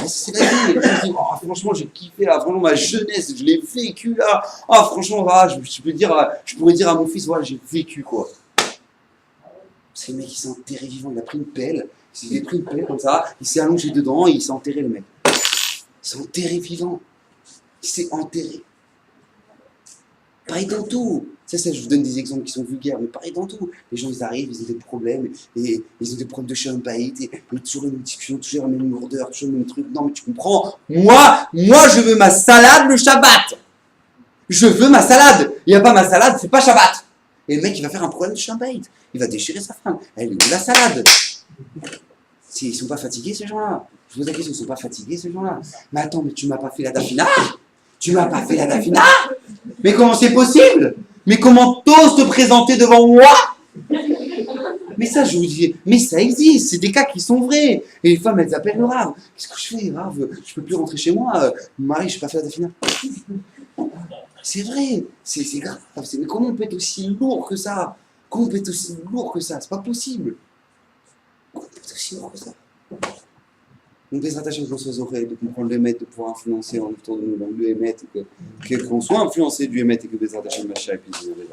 c'est la vie. Oh, franchement, j'ai kiffé là, vraiment ma jeunesse, je l'ai vécu là. Ah, franchement, voilà, je pourrais dire à mon fils, voilà, j'ai vécu quoi. C'est le mec qui s'est enterré vivant, il a pris une pelle, comme ça, il s'est allongé dedans et il s'est enterré le mec. Il s'est enterré vivant. Il s'est enterré. Pareil dans tout. Ça, je vous donne des exemples qui sont vulgaires, mais pareil dans tout. Les gens, ils arrivent, ils ont des problèmes, et ils ont des problèmes de shalom bayit, et toujours la même discussion, toujours la même lourdeur, toujours le même truc. Non, mais tu comprends, moi, je veux ma salade le Shabbat. Je veux ma salade. Il n'y a pas ma salade, c'est pas Shabbat. Et le mec, il va faire un problème de shalom bayit. Il va déchirer sa femme. Elle est où la salade? Ils sont pas fatigués, ces gens-là. Je vous pose la question, ils sont pas fatigués, ces gens-là. Mais attends, mais tu m'as pas fait la dafina? Mais comment c'est possible? Mais comment t'oses te présenter devant moi? Mais ça, je vous dis, mais ça existe, c'est des cas qui sont vrais. Et les femmes, elles appellent le Rav. Qu'est-ce que je fais, Rav? Je peux plus rentrer chez moi. Mon mari, je n'ai pas fait la dafina. C'est vrai, c'est grave. Mais comment on peut être aussi lourd que ça? C'est pas possible. Comment on peut être aussi lourd que ça? On peut s'attacher aux choses oreilles, de comprendre l'émet, de pouvoir influencer en autour de nous dans le émet, qu'on soit influencé du émet et que Bezrat Hashem Mashiach puisse nous aider.